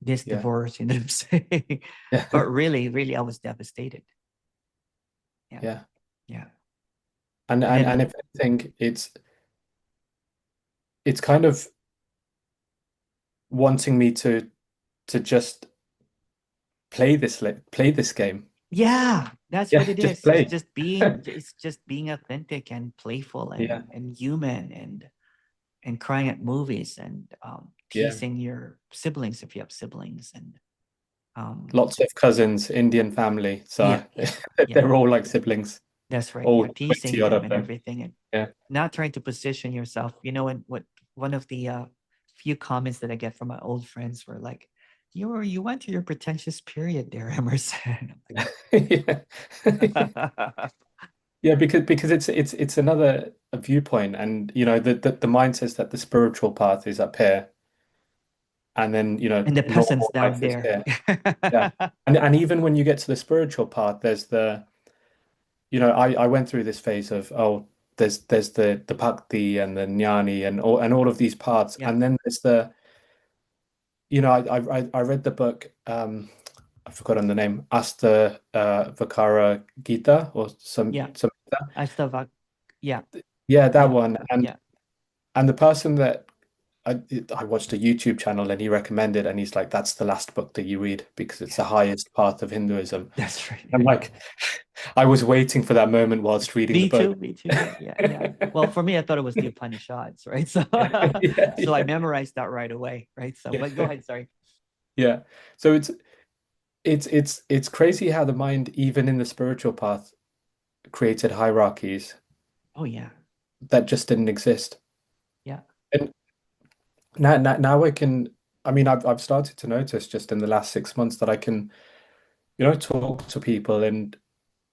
yeah, divorce, you know what I'm saying? yeah, But really, really I was devastated. Yeah. yeah. Yeah. And And and then and if anything, it's kind of wanting me to just play this game. yeah, that's what Yeah, it just is. play. It's just being authentic and playful Yeah, and human and crying at movies and yeah. teasing your siblings if you have siblings and um Lots of cousins, Indian family, so yeah, yeah, yeah. they're all like siblings, That's right. all Yeah, 20 teasing odd them of and them. everything and Yeah. not trying to position yourself. You know, and what one of the few comments that I get from my old friends were like, you went to your pretentious period there, Emerson. Yeah. I'm like, Yeah, because it's another viewpoint, and the mind says that the spiritual path is up here, and then and the peasants normal down life is there. here. Yeah, and even when you get to the spiritual path, there's I went through this phase of there's the bhakti and the jnani and all of these paths, Yeah, and then there's the I read the book I've forgotten the name Asta Vakara Gita or yeah. some I still have, yeah, yeah, that yeah, one. yeah, And the person that I watched a YouTube channel and he recommended, and he's like, that's the last book that you read because it's yeah. the highest path of Hinduism. That's right. I'm like, I was waiting for that moment whilst reading the Me book. too, me too. Yeah, yeah, yeah. Well, for me, I thought it was the Upanishads, right? So, Yeah, so I yeah, memorized that right away, right? So, but go yeah. ahead. Sorry. Yeah. So it's crazy how the mind, even in the spiritual path, created hierarchies Oh yeah, that just didn't exist. yeah, And now I can, I mean, I've started to notice just in the last 6 months that I can, talk to people and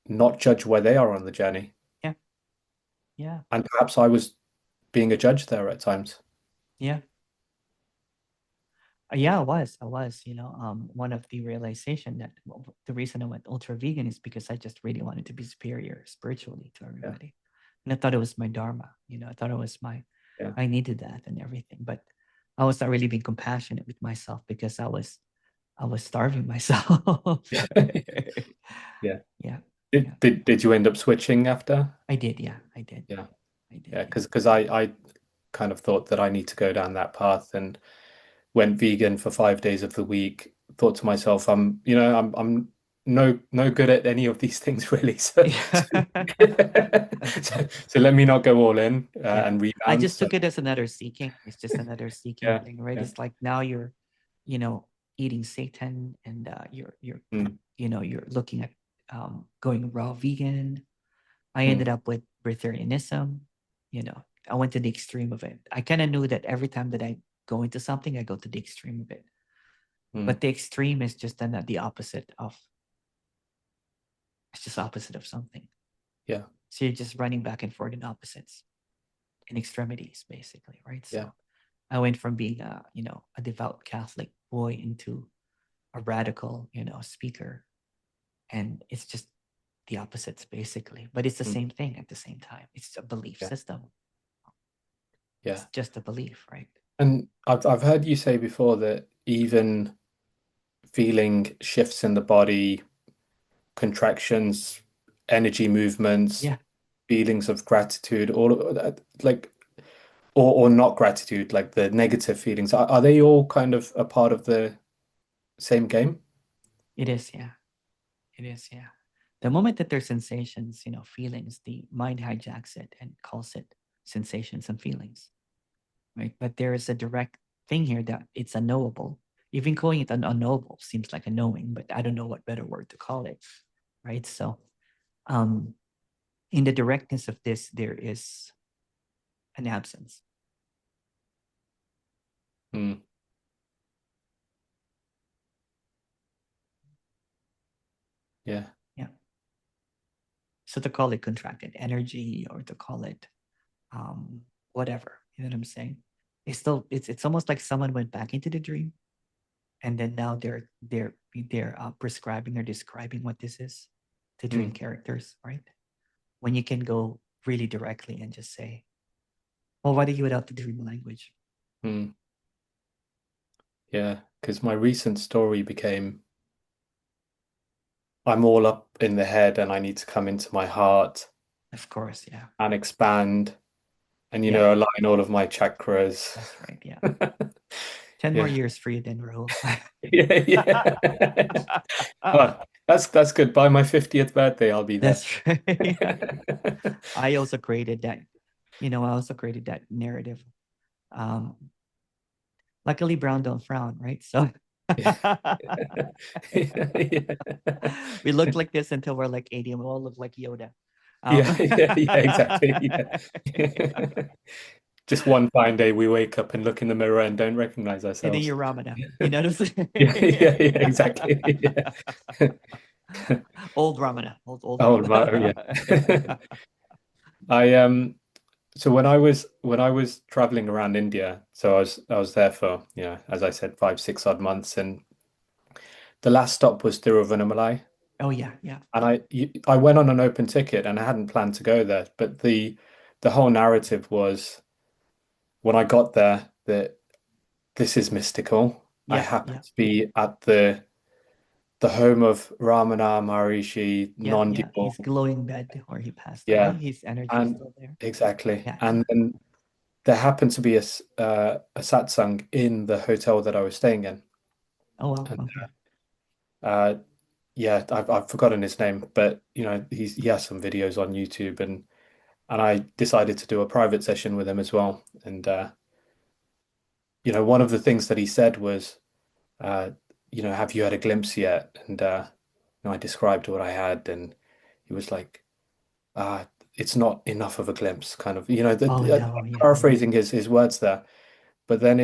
not judge where they are on the journey. yeah, yeah, And perhaps I was being a judge there at times. yeah. Yeah, I was, one of the realization that the reason I went ultra vegan is because I just really wanted to be superior spiritually to Yeah, everybody. And I thought it was my dharma, I thought it was yeah, I needed that and everything. But I was not really being compassionate with myself because I was starving myself. yeah. Yeah, yeah. Did you end up switching after? I did, yeah, I did. Yeah, I did, yeah. yeah. Because I kind of thought that I need to go down that path and went vegan for 5 days of the week. Thought to myself, I'm no good at any of these things really. So so let me not go all in Yeah. and I rebound. just So took it as another seeking. It's just another seeking yeah, thing, right? yeah, It's like now you're, you know, eating Satan and mm, you're looking at going raw vegan. I mm, ended up with breatharianism. I went to the extreme of it. I kind of knew that every time that I go into something, I go to the extreme of it. mm, But the extreme is just then the opposite of it's just opposite of something. yeah, So you're just running back and forth in opposites, in extremities, basically, right? yeah, So I went from being a devout Catholic boy into a radical, speaker. And it's just the opposites basically, but it's the mm, same thing at the same time. It's a belief yeah, system. yeah. It's just a belief, right? And I've heard you say before that even feeling shifts in the body, contractions, energy movements, Yeah, feelings of gratitude, all of that, like, or not gratitude, like the negative feelings, are they all kind of a part of the same game? it is. Yeah, it is. Yeah. The moment that there's sensations, feelings, the mind hijacks it and calls it sensations and feelings, right? But there is a direct thing here that it's unknowable. Even calling it an unknowable seems like a knowing, but I don't know what better word to call it, right? So, in the directness of this, there is an absence. Mm. Yeah. Yeah. So to call it contracted energy or to call it whatever, you know what I'm saying? It's almost like someone went back into the dream, and then now they're prescribing or describing what this is to dream Mm. characters, right? When you can go really directly and just say, well, why are you without the dream language? Mm. Yeah, because my recent story became I'm all up in the head and I need to come into my heart Of course, yeah. and expand and, Yeah, align all of my chakras. that's right. Yeah. 10 more Yeah. years for you then, Rahul. Yeah, yeah. Oh, that's good. By my 50th birthday, I'll be there. That's right. Yeah. I also created that, narrative. Um, Luckily, brown don't frown, right? So Yeah. we look like this until we're like 80 and we all look like Yoda. Um, Yeah, yeah, yeah, exactly. Yeah. Just one fine day we wake up and look in the mirror and don't recognize Hitting ourselves. your Ramana. You know what I'm Yeah, saying? yeah, yeah, exactly. Yeah. Old Ramana. Old Oh, right, oh, Ramana. yeah. I so when I was traveling around India, so I was there for, as I said, 5, 6 odd months, and the last stop was Tiruvannamalai. Oh, yeah. Yeah. And I went on an open ticket and I hadn't planned to go there, but the whole narrative was when I got there that this is mystical. I Yeah. happen Yeah. to be at the home of Ramana Maharishi, Yeah. Yeah. non-dual. He's glowing bed or he passed away. Yeah, His energy is and still there. exactly. Yeah. Yeah. And then there happened to be a satsang in the hotel that I was staying in. Oh, wow. And Okay. uh, yeah, I've forgotten his name, but he has some videos on YouTube, and I decided to do a private session with him as well. And one of the things that he said was, uh, have you had a glimpse yet? And I described what I had, and he was like, it's not enough of a glimpse, kind of, Oh, no. Yeah. Yeah. paraphrasing his words there. But then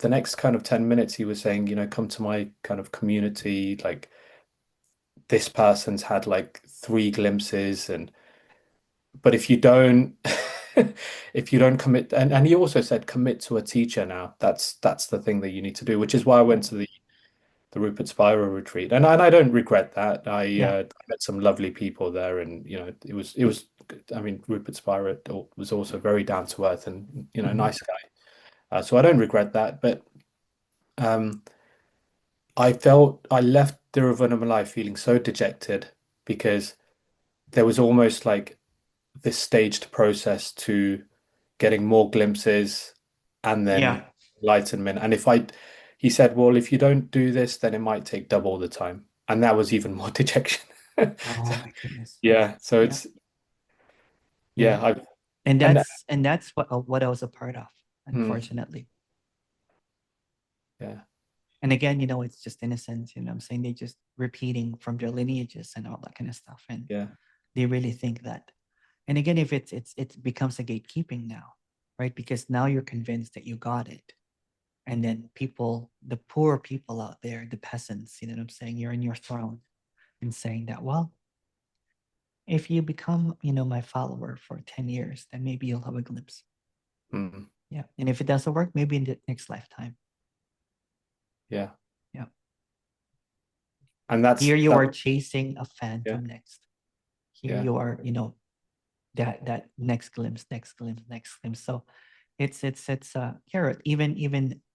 the next kind of 10 minutes he was saying, come to my kind of community, like this person's had like 3 glimpses, and but if you don't commit, and he also said commit to a teacher now. That's the thing that you need to do, which is why I Yeah. went to the Rupert Spira retreat, and I don't regret that. Yeah. I met some lovely people there, and it was good. I mean, Rupert Spira was also very down to earth and Mhm. nice guy. So I don't regret that, but um, I felt I left Tiruvannamalai feeling so dejected because there was almost like this staged process to getting more glimpses and then Yeah. enlightenment. And he said, well, if you don't do this, then it might take double the time. And that was even more dejection. Oh, my goodness. Yeah. So Yeah. it's, Yeah. yeah, I've, And and that's what I was a part of, mm, unfortunately. yeah, And again, it's just innocence, what I'm saying? They just repeating from their lineages and all that kind of stuff. And yeah, they really think that. And again, if it becomes a gatekeeping now, right? Because now you're convinced that you got it. And then people, the poor people out there, the peasants, you know what I'm saying? You're in your throne and saying that, well, if you become, my follower for 10 years, then maybe you'll have a glimpse. mm, Yeah. And if it doesn't work, maybe in the next lifetime. yeah. Yeah. And that's Here you that. are chasing a Yeah, phantom next. Here yeah, you are, that next glimpse, next glimpse, next glimpse. So it's a carrot. Even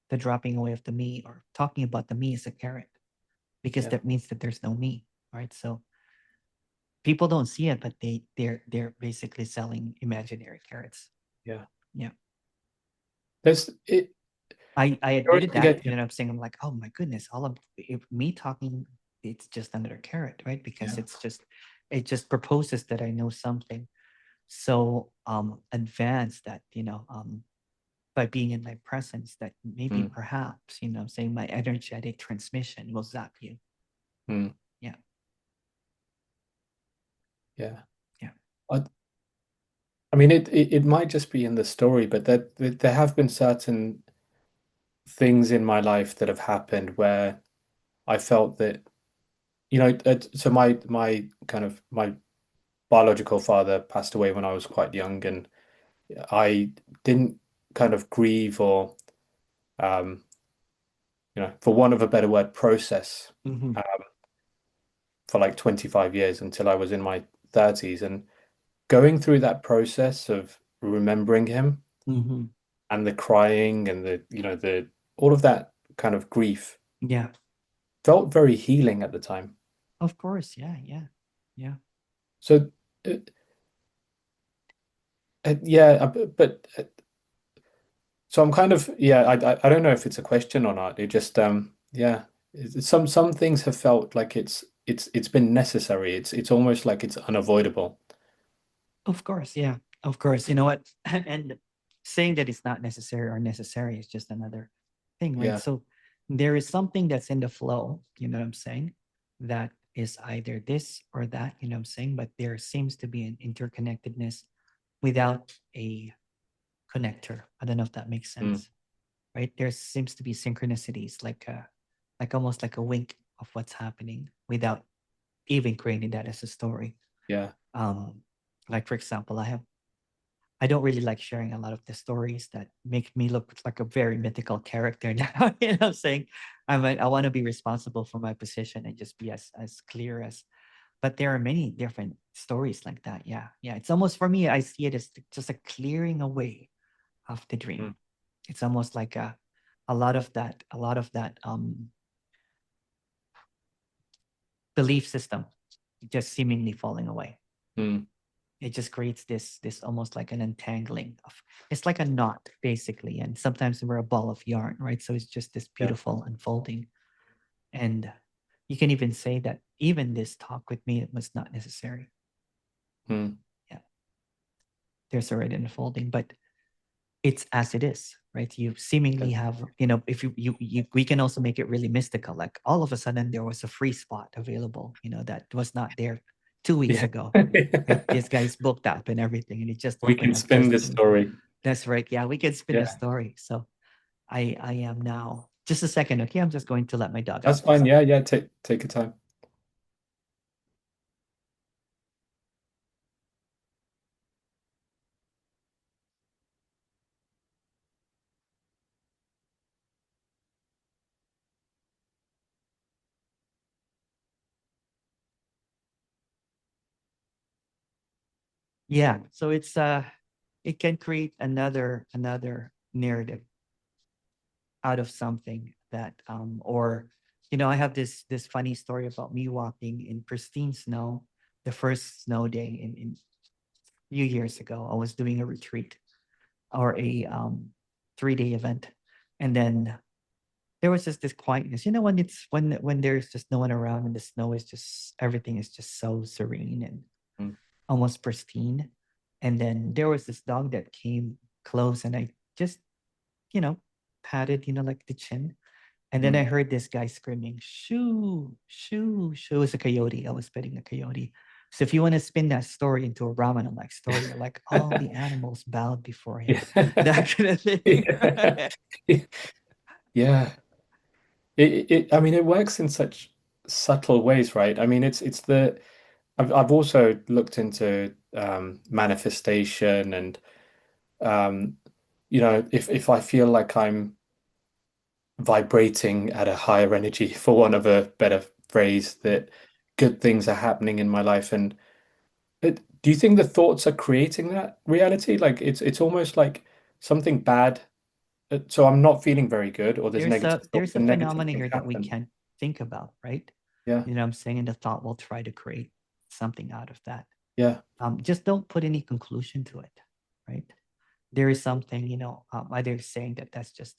the dropping away of the me or talking about the me is a carrot because yeah, that means that there's no me, right? So people don't see it, but they're basically selling imaginary carrots. yeah. Yeah. There's it. I Sorry admitted to that, get I'm saying, I'm like, oh my goodness, all of me talking it's just another carrot, right? Because Yeah. it just proposes that I know something so advanced that, by being in my presence, that maybe Mm. perhaps, saying my energetic transmission will zap you. Mm. Yeah. Yeah. Yeah. I mean, it might just be in the story, but there have been certain things in my life that have happened where I felt that, so my kind of my biological father passed away when I was quite young, and I didn't kind of grieve or, um, for want of a better word, process Mm-hmm. uh, for like 25 years until I was in my 30s. And going through that process of remembering him Mm-hmm. and the crying and the all of that kind of grief Yeah. felt very healing at the time. Of course. Yeah. Yeah. Yeah. So, uh, yeah, but so I'm kind of, yeah, I don't know if it's a question or not. It just yeah, some things have felt like it's been necessary. It's almost like it's unavoidable. Of course. Yeah. Of course. You know what? And saying that it's not necessary or necessary is just another thing, right? Yeah. So there is something that's in the flow, you know what I'm saying? That is either this or that, you know what I'm saying? But there seems to be an interconnectedness without a connector. I don't know if that makes Mm. sense, right? There seems to be synchronicities, like almost like a wink of what's happening without even creating that as a story. Yeah. Um, like for example, I don't really like sharing a lot of the stories that make me look like a very mythical character now. You know what I'm saying? I want to be responsible for my position and just be as clear as, but there are many different stories like that. Yeah. Yeah. It's almost for me, I see it as just a clearing away of the dream. Mm. It's almost like a lot of that belief system just seemingly falling away. Mm. It just creates this almost like an entangling of, it's like a knot basically, and sometimes we're a ball of yarn, right? So it's just this Yeah. beautiful unfolding. And you can even say that even this talk with me, it was not necessary. Mm. Yeah, there's already unfolding, but it's as it is, right? You Yeah. seemingly have, if we can also make it really mystical, like all of a sudden there was a free spot available, that was not there 2 weeks Yeah. ago, right? This guy's booked up and everything, and it just We opened can up spin just this story. that's right. Yeah, we can spin a Yeah. story. So I am now, just a second, okay? I'm just going to let my dog That's out. fine. Yeah, yeah. Take your time. Yeah. So it can create another narrative out of something that or I have this funny story about me walking in pristine snow the first snow day in a few years ago. I was doing a retreat or a 3-day event, and then there was just this quietness. When it's when there's just no one around and the snow is just, everything is just so serene and Mm. almost pristine. And then there was this dog that came close, and I just, you know, patted, like the chin. And then I Mm. heard this guy screaming, shoo, shoo, shoo. It was a coyote. I was petting a coyote. So if you want to spin that story into a Brahmana like story, like all the animals bowed before him. Yeah. That kind of thing. Yeah. Yeah. I mean, it works in such subtle ways, right? I mean, I've also looked into manifestation and um, if I feel like I'm vibrating at a higher energy, for want of a better phrase, that good things are happening in my life. And do you think the thoughts are creating that reality? Like it's almost like something bad. So I'm not feeling very good, or there's there's a negative thoughts there's a and negative phenomena things here that we happen. can't think about, right? Yeah, You know what I'm saying? And the thought will try to create something out of that. yeah. Just don't put any conclusion to it, right? There is something, either saying that that's just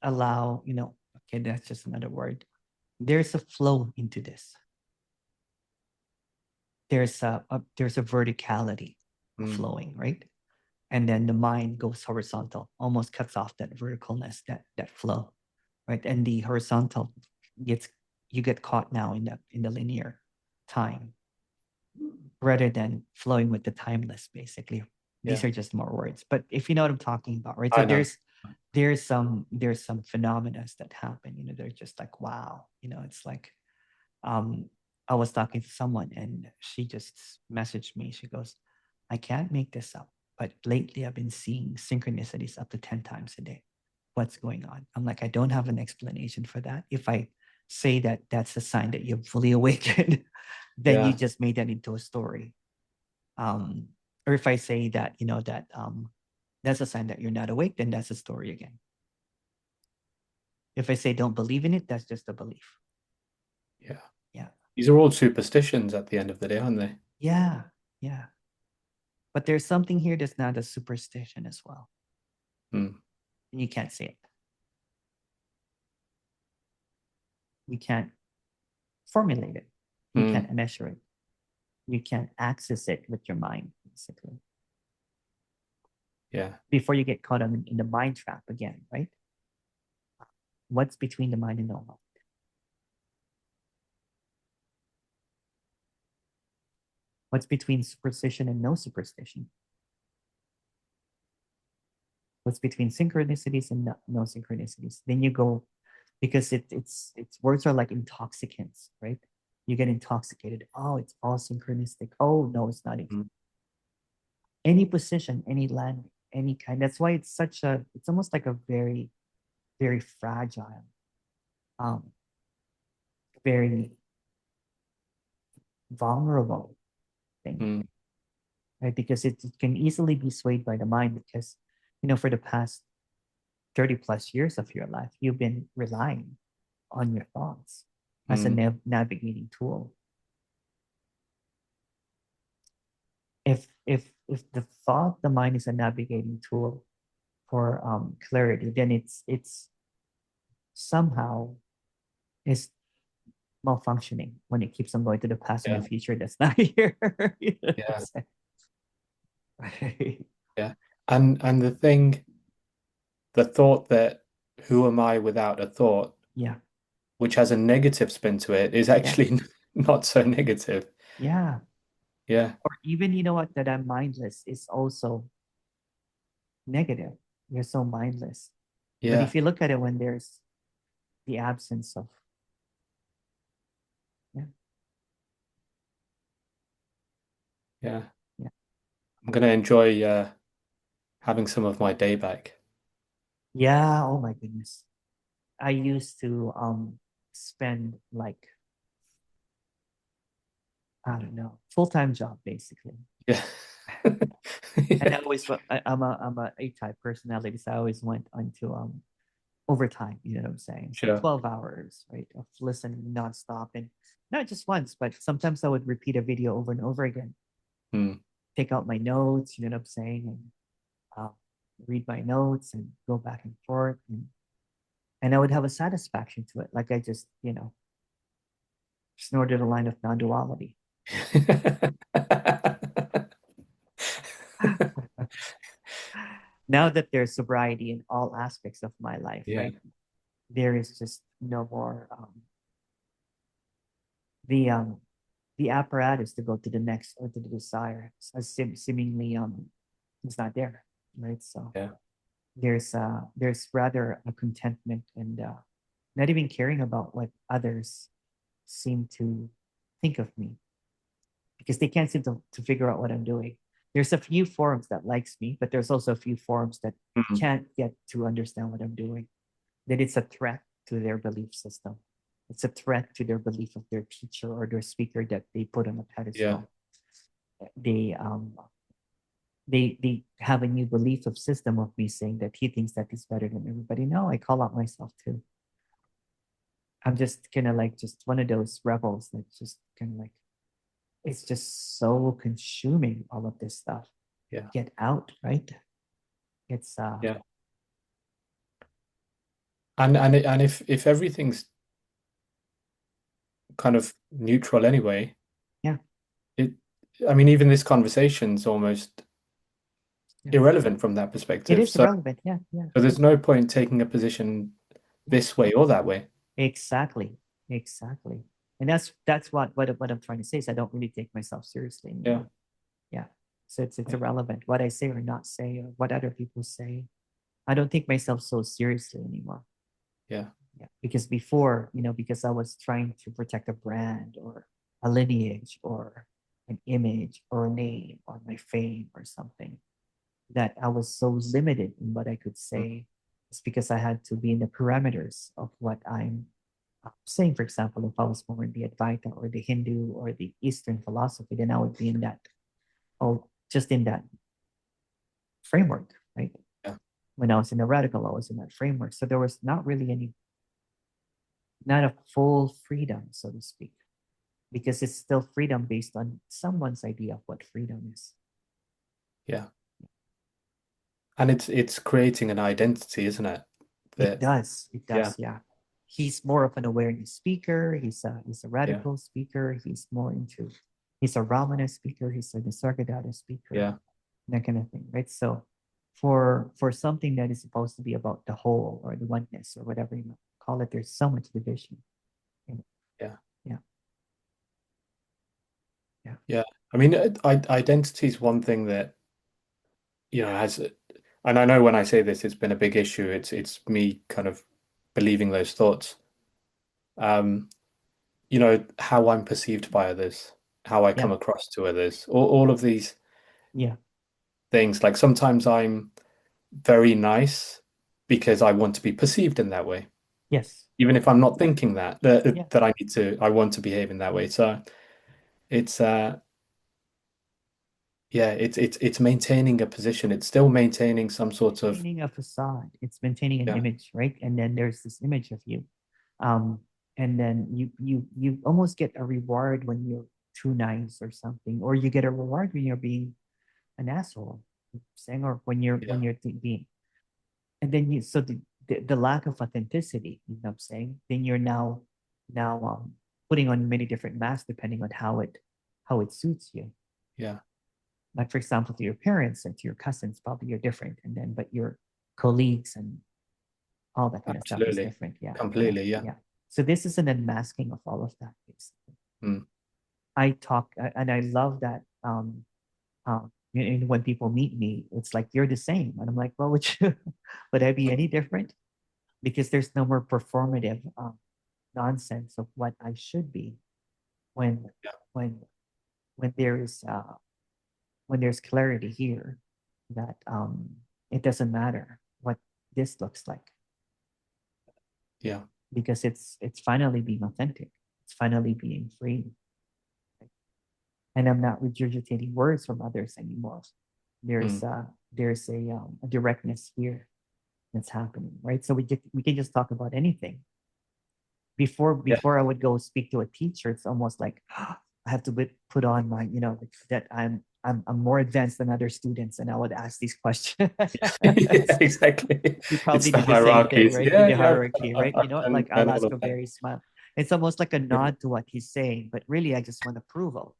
allow, okay, that's just another word. there's a flow into this. There's a verticality flowing, right? And then the mind goes horizontal, almost cuts off that verticalness, that flow, right? And the horizontal you get caught now in the linear time rather than flowing with the timeless, basically. These Yeah. are just more words, but if you know what I'm talking about, right? So I know. there's some phenomena that happen, they're just like, wow, it's like, I was talking to someone and she just messaged me. She goes, I can't make this up, but lately I've been seeing synchronicities up to 10 times a day. What's going on? I'm like, I don't have an explanation for that. If I say that that's a sign that you're fully awakened, then you Yeah. just made that into a story. Or if I say that, that's a sign that you're not awake, then that's a story again. If I say don't believe in it, that's just a belief. Yeah. Yeah. These are all superstitions at the end of the day, aren't they? Yeah. Yeah. But there's something here that's not a superstition as well. Mm. And you can't see it. You can't formulate it. You can't measure it. You can't access it with your mind, basically. Yeah. Before you get caught in the mind trap again, right? What's between the mind and the mind? What's between superstition and no superstition? What's between synchronicities and no synchronicities? Then you go, because it's words are like intoxicants, right? You get intoxicated. Oh, it's all synchronistic. Oh no, it's not. Mm. Any position, any land, any kind. That's why it's almost like a very, very fragile, um, very vulnerable thing, Mm. right? Because it can easily be swayed by the mind because, for the past 30 plus years of your life, you've been relying on your thoughts as a Mm. navigating tool. If the mind is a navigating tool for clarity, then it's somehow is malfunctioning when it keeps on going to the past and Yeah. the future that's not here. Yeah. Right. Yeah. And the thought that who am I without a thought, Yeah. which has a negative spin to it, is Yeah. actually not so negative. Yeah. Yeah. Or even, what, that I'm mindless is also negative. You're so mindless. But Yeah. if you look at it when there's the absence of, yeah, Yeah. yeah. I'm gonna enjoy having some of my day back. Yeah. Oh my goodness. I used to spend like, I don't know, full-time job basically. Yeah. And I Yeah. always I'm a A-type personality, so I always went onto overtime, you know what I'm saying? So Sure. 12 hours, right, of listening nonstop, and not just once, but sometimes I would repeat a video over and over again, Hmm. take out my notes, you know what I'm saying, and read my notes and go back and forth, and I would have a satisfaction to it, like I just snorted a line of non-duality. Now that there's sobriety in all aspects of my life, Yeah. right, there is just no more the the apparatus to go to the next or to the desire, seemingly it's not there, right? So Yeah. there's rather a contentment and not even caring about what others seem to think of me, because they can't seem to figure out what I'm doing. There's a few forums that likes me, but there's also a few forums that Hmm. can't get to understand what I'm doing, that it's a threat to their belief system. It's a threat to their belief of their teacher or their speaker that they put on a Yeah. pedestal. They they have a new belief of system of me, saying that he thinks that he's better than everybody. No, I call out myself too. I'm just kind of like just one of those rebels that just kind of like, it's just so consuming, all of this stuff. Yeah. Get out, right? It's Yeah. And if everything's kind of neutral anyway, Yeah. it, I mean, even this conversation's almost Yeah. irrelevant from that It perspective. is So, relevant. Yeah. Yeah. so there's no point taking a position Yeah. this way or that way. Exactly. Exactly. And that's what I'm trying to say is I don't really take myself seriously Yeah. anymore. Yeah. So it's irrelevant what I say or not say or what other people say. I don't take myself so seriously anymore. Yeah. Yeah. Because before, because I was trying to protect a brand or a lineage or an image or a name or my fame or something, that I was so limited in what I could Mm. say. It's because I had to be in the parameters of what I'm saying. For example, if I was more in the Advaita or the Hindu or the Eastern philosophy, then I would be in that, just in that framework, right? Yeah. When I was in the radical, I was in that framework. So there was not really not a full freedom, so to speak, because it's still freedom based on someone's idea of what freedom is. Yeah. And it's creating an identity, isn't it? It That, does. It yeah, does. Yeah. He's more of an awareness speaker. He's a yeah, radical speaker. He's a Ramana speaker. He's a Nisargadatta speaker. yeah, That kind of thing, right? So, for something that is supposed to be about the whole or the oneness or whatever you call it, there's so much division. And yeah, yeah, yeah, yeah. I mean, identity is one thing that, has, and I know when I say this, it's been a big issue. It's me kind of believing those thoughts. Um, how I'm perceived by others, how I yeah, come across to others, all of these yeah. things. Like sometimes I'm very nice because I want to be perceived in that way, Yes. even if I'm not thinking Yeah. I want to behave in that way. So it's yeah, it's maintaining a position. It's still maintaining some sort of Maintaining a facade. It's maintaining an yeah, image, right? And then there's this image of you. Um, and then you almost get a reward when you're too nice or something, or you get a reward when you're being an asshole, saying, or yeah, when you're being, and then the lack of authenticity, you know what I'm saying? Then you're now putting on many different masks depending on how it suits you. yeah, Like for example, to your parents and to your cousins, probably you're different, and then but your colleagues and all that kind of stuff is absolutely, different. Yeah, yeah, completely, yeah, yeah. So this is an unmasking of all of that. Basically. mm, I talk and I love that. And when people meet me, it's like you're the same, and I'm like, well, would I be any different? Because there's no more performative nonsense of what I should be when yeah, when when there is when there's clarity here that it doesn't matter what this looks like yeah, because it's finally being authentic. It's finally being free, and I'm not regurgitating words from others anymore. There's mm, uh there's a directness here that's happening, right? So we can just talk about anything. yeah, Before I would go speak to a teacher, it's almost like I have to put on my, that I'm more advanced than other students, and I would ask these questions. yeah, exactly. You It's probably the did the same thing, hierarchies. right? In Yeah, the yeah, hierarchy, right? I've Like I'll done all ask of a that. very smile. It's almost like a Yeah, nod to what he's saying, but really I just want approval.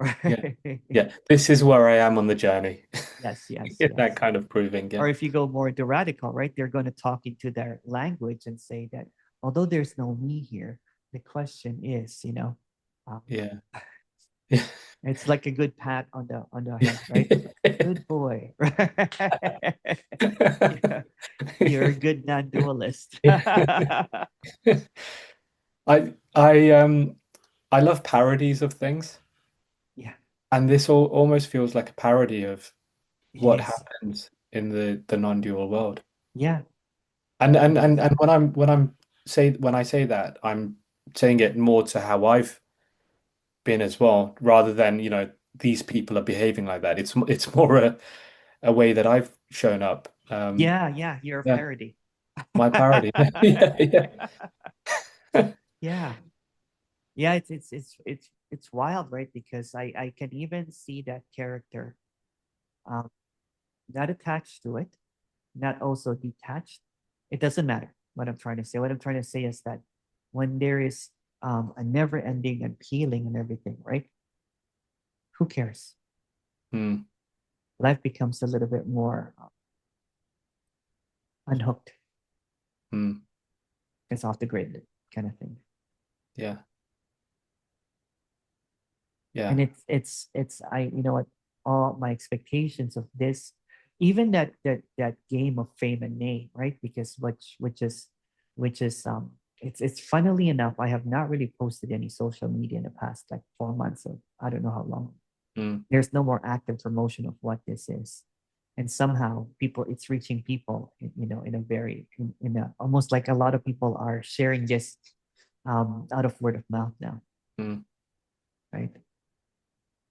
yeah, Right? yeah. This is where I am on the journey. Yes, yes, Yeah, that yes. kind of proving. Yeah, Or if you go more into radical, right? They're going to talk into their language and say that although there's no me here, the question is, um, yeah, yeah. it's like a good pat on the head, right? Good boy. Yeah, you're a good non-dualist. I love parodies of things, Yeah, and this almost feels like a parody of it what is. happens in the non-dual world. Yeah, And it and and, is. and when I say that, I'm saying it more to how I've been as well, rather than, these people are behaving like that. It's more a way that I've shown up. Yeah, yeah, you're a Yeah, parody. my parody. Yeah, yeah. Yeah. Yeah, it's wild, right? Because I can even see that character um not attached to it, not also detached. It doesn't matter what I'm trying to say. What I'm trying to say is that when there is a never ending and healing and everything, right? Who cares? Mm. Life becomes a little bit more unhooked. Mm. It's off the grid kind of thing. Yeah. And Yeah. it's I you know what, all my expectations of this, even that game of fame and name, right? Because which is it's funnily enough, I have not really posted any social media in the past like 4 months, or I don't know how long. Mm. There's no more active promotion of what this is, and somehow people, it's reaching people in a very in a almost like a lot of people are sharing this out of word of mouth now, Mm. right?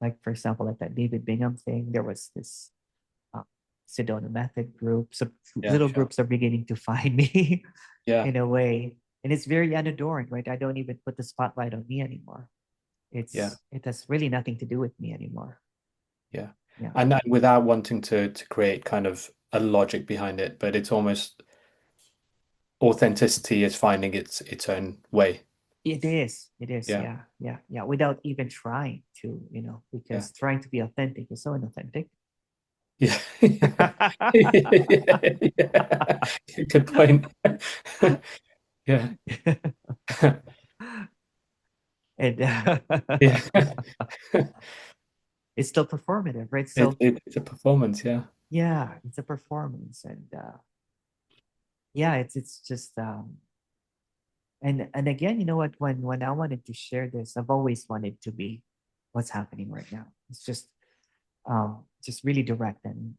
Like for example, like that David Bingham thing, there was this Sedona method group. So Yeah, little sure. groups are beginning to find me Yeah. in a way, and it's very unadorned, right? I don't even put the spotlight on me anymore. Yeah. It has really nothing to do with me anymore. Yeah. Yeah, And without wanting to create kind of a logic behind it, but it's almost authenticity is finding its own way. it is. It is. Yeah. Yeah, yeah, yeah. Without even trying to, Yeah. because trying to be authentic is so inauthentic. Yeah. Yeah. Good point. Yeah. And Yeah. it's still performative, right? So It's a performance, yeah. yeah, it's a performance, and yeah, it's just and again, you know what? When I wanted to share this, I've always wanted to be what's happening right now. It's just really direct and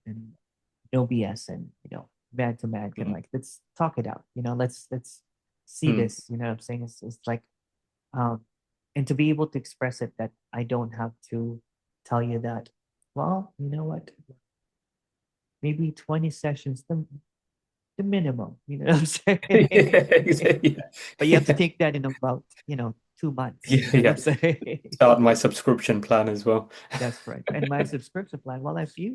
no BS, and man to man can, Mm. like, let's talk it out. Let's see Mm. this. You know what I'm saying? It's like um and to be able to express it, that I don't have to tell you that, well, you know what, maybe 20 sessions, the minimum, you know what I'm Yeah, saying? exactly. But you have to Yeah. take that in about 2 months, Yeah, you know what yeah. I'm saying? Start my subscription plan as well. That's right. And my subscription plan, well, if you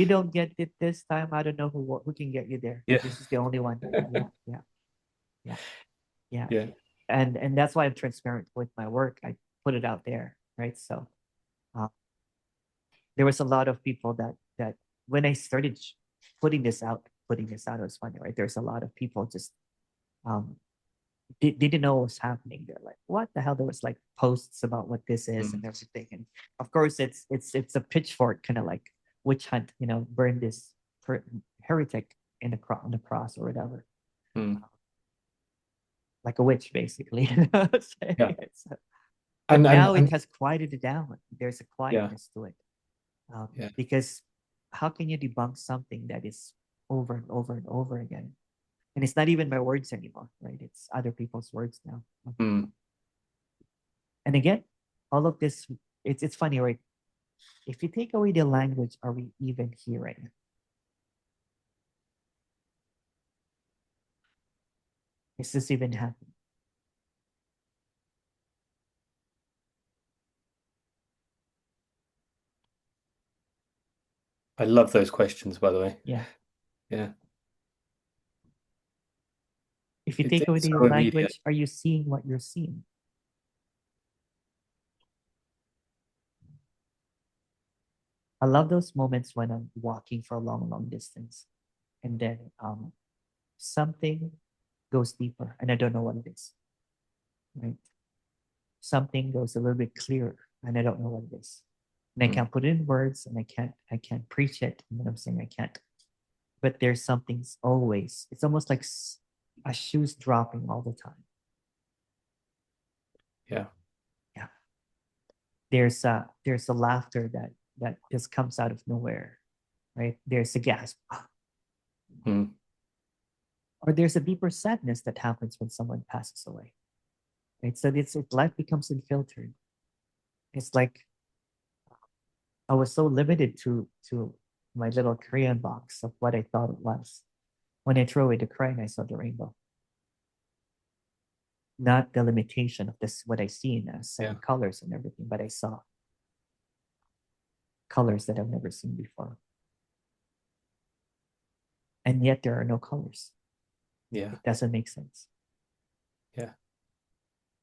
don't get it this time, I don't know who can get you there. Yeah. This is the only one. Yeah, yeah, yeah, yeah. Yeah. And that's why I'm transparent with my work. I put it out there, right? So uh, there was a lot of people that when I started putting this out, it was funny, right? There's a lot of people just um didn't know what was happening. They're like, what the hell? There was like posts about what this is and Mm. everything. And of course it's a pitchfork kind of like witch hunt, burn this heretic on the cross or whatever. Mm. Like a witch, basically. Yeah. But And now it and has quieted it down. There's a yeah. quietness to it. Yeah. Because how can you debunk something that is over and over and over again? And it's not even my words anymore, right? It's other people's words now. Mm. And again, all of this, it's funny, right? If you take away the language, are we even hearing? Is this even happening? I love those questions, by the way. Yeah. Yeah. If you take away It's the so immediate. language, are you seeing what you're seeing? I love those moments when I'm walking for a long, long distance, and then something goes deeper, and I don't know what it is. Right? Something goes a little bit clearer, and I don't know what it is. And I Mm. can't put it in words, and I can't preach it. You know what I'm saying? I can't. But there's something's always. It's almost like a shoe's dropping all the time. Yeah. Yeah. There's a laughter that just comes out of nowhere, right? There's a gasp, Mm. or there's a deeper sadness that happens when someone passes away, right? So life becomes unfiltered. It's like I was so limited to my little crayon box of what I thought it was. When I threw away the crayon, I saw the rainbow, not the limitation of this what I see as Yeah. seven colors and everything, but I saw colors that I've never seen before. And yet there are no colors. Yeah. It doesn't make sense. Yeah.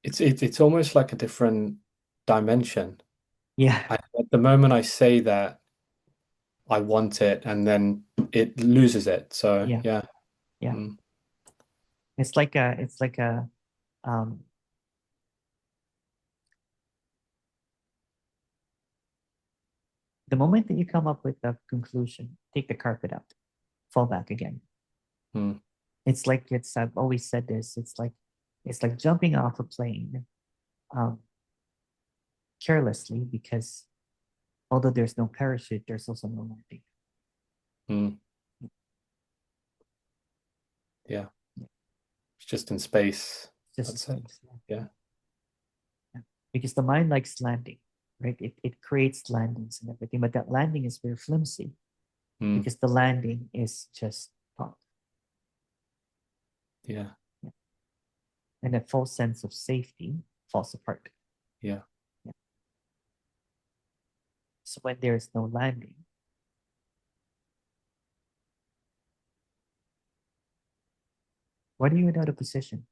it's almost like a different dimension. Yeah, At the moment I say that I want it, and then it loses it. So yeah, yeah. yeah. Mm, It's like a um the moment that you come up with a conclusion, take the carpet out, fall back again. mm, It's I've always said this, it's like jumping off a plane um carelessly, because although there's no parachute, there's also no landing. mm, yeah. It's just in space. Just a That's it. space. Yeah. Yeah. Yeah. Because the mind likes landing, right? It creates landings and everything, but that landing is very flimsy Mm, because the landing is just thought. yeah. Yeah. And a false sense of safety falls apart. Yeah. Yeah. So when there is no landing, what are you without a position?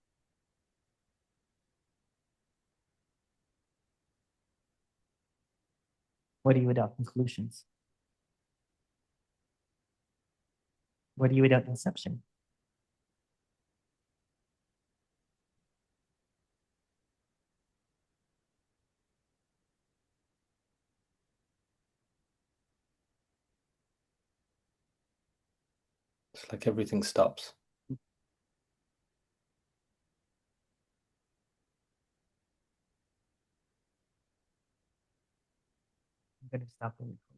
What are you without conclusions? What are you without inception? It's like everything stops. I'm gonna stop the recording.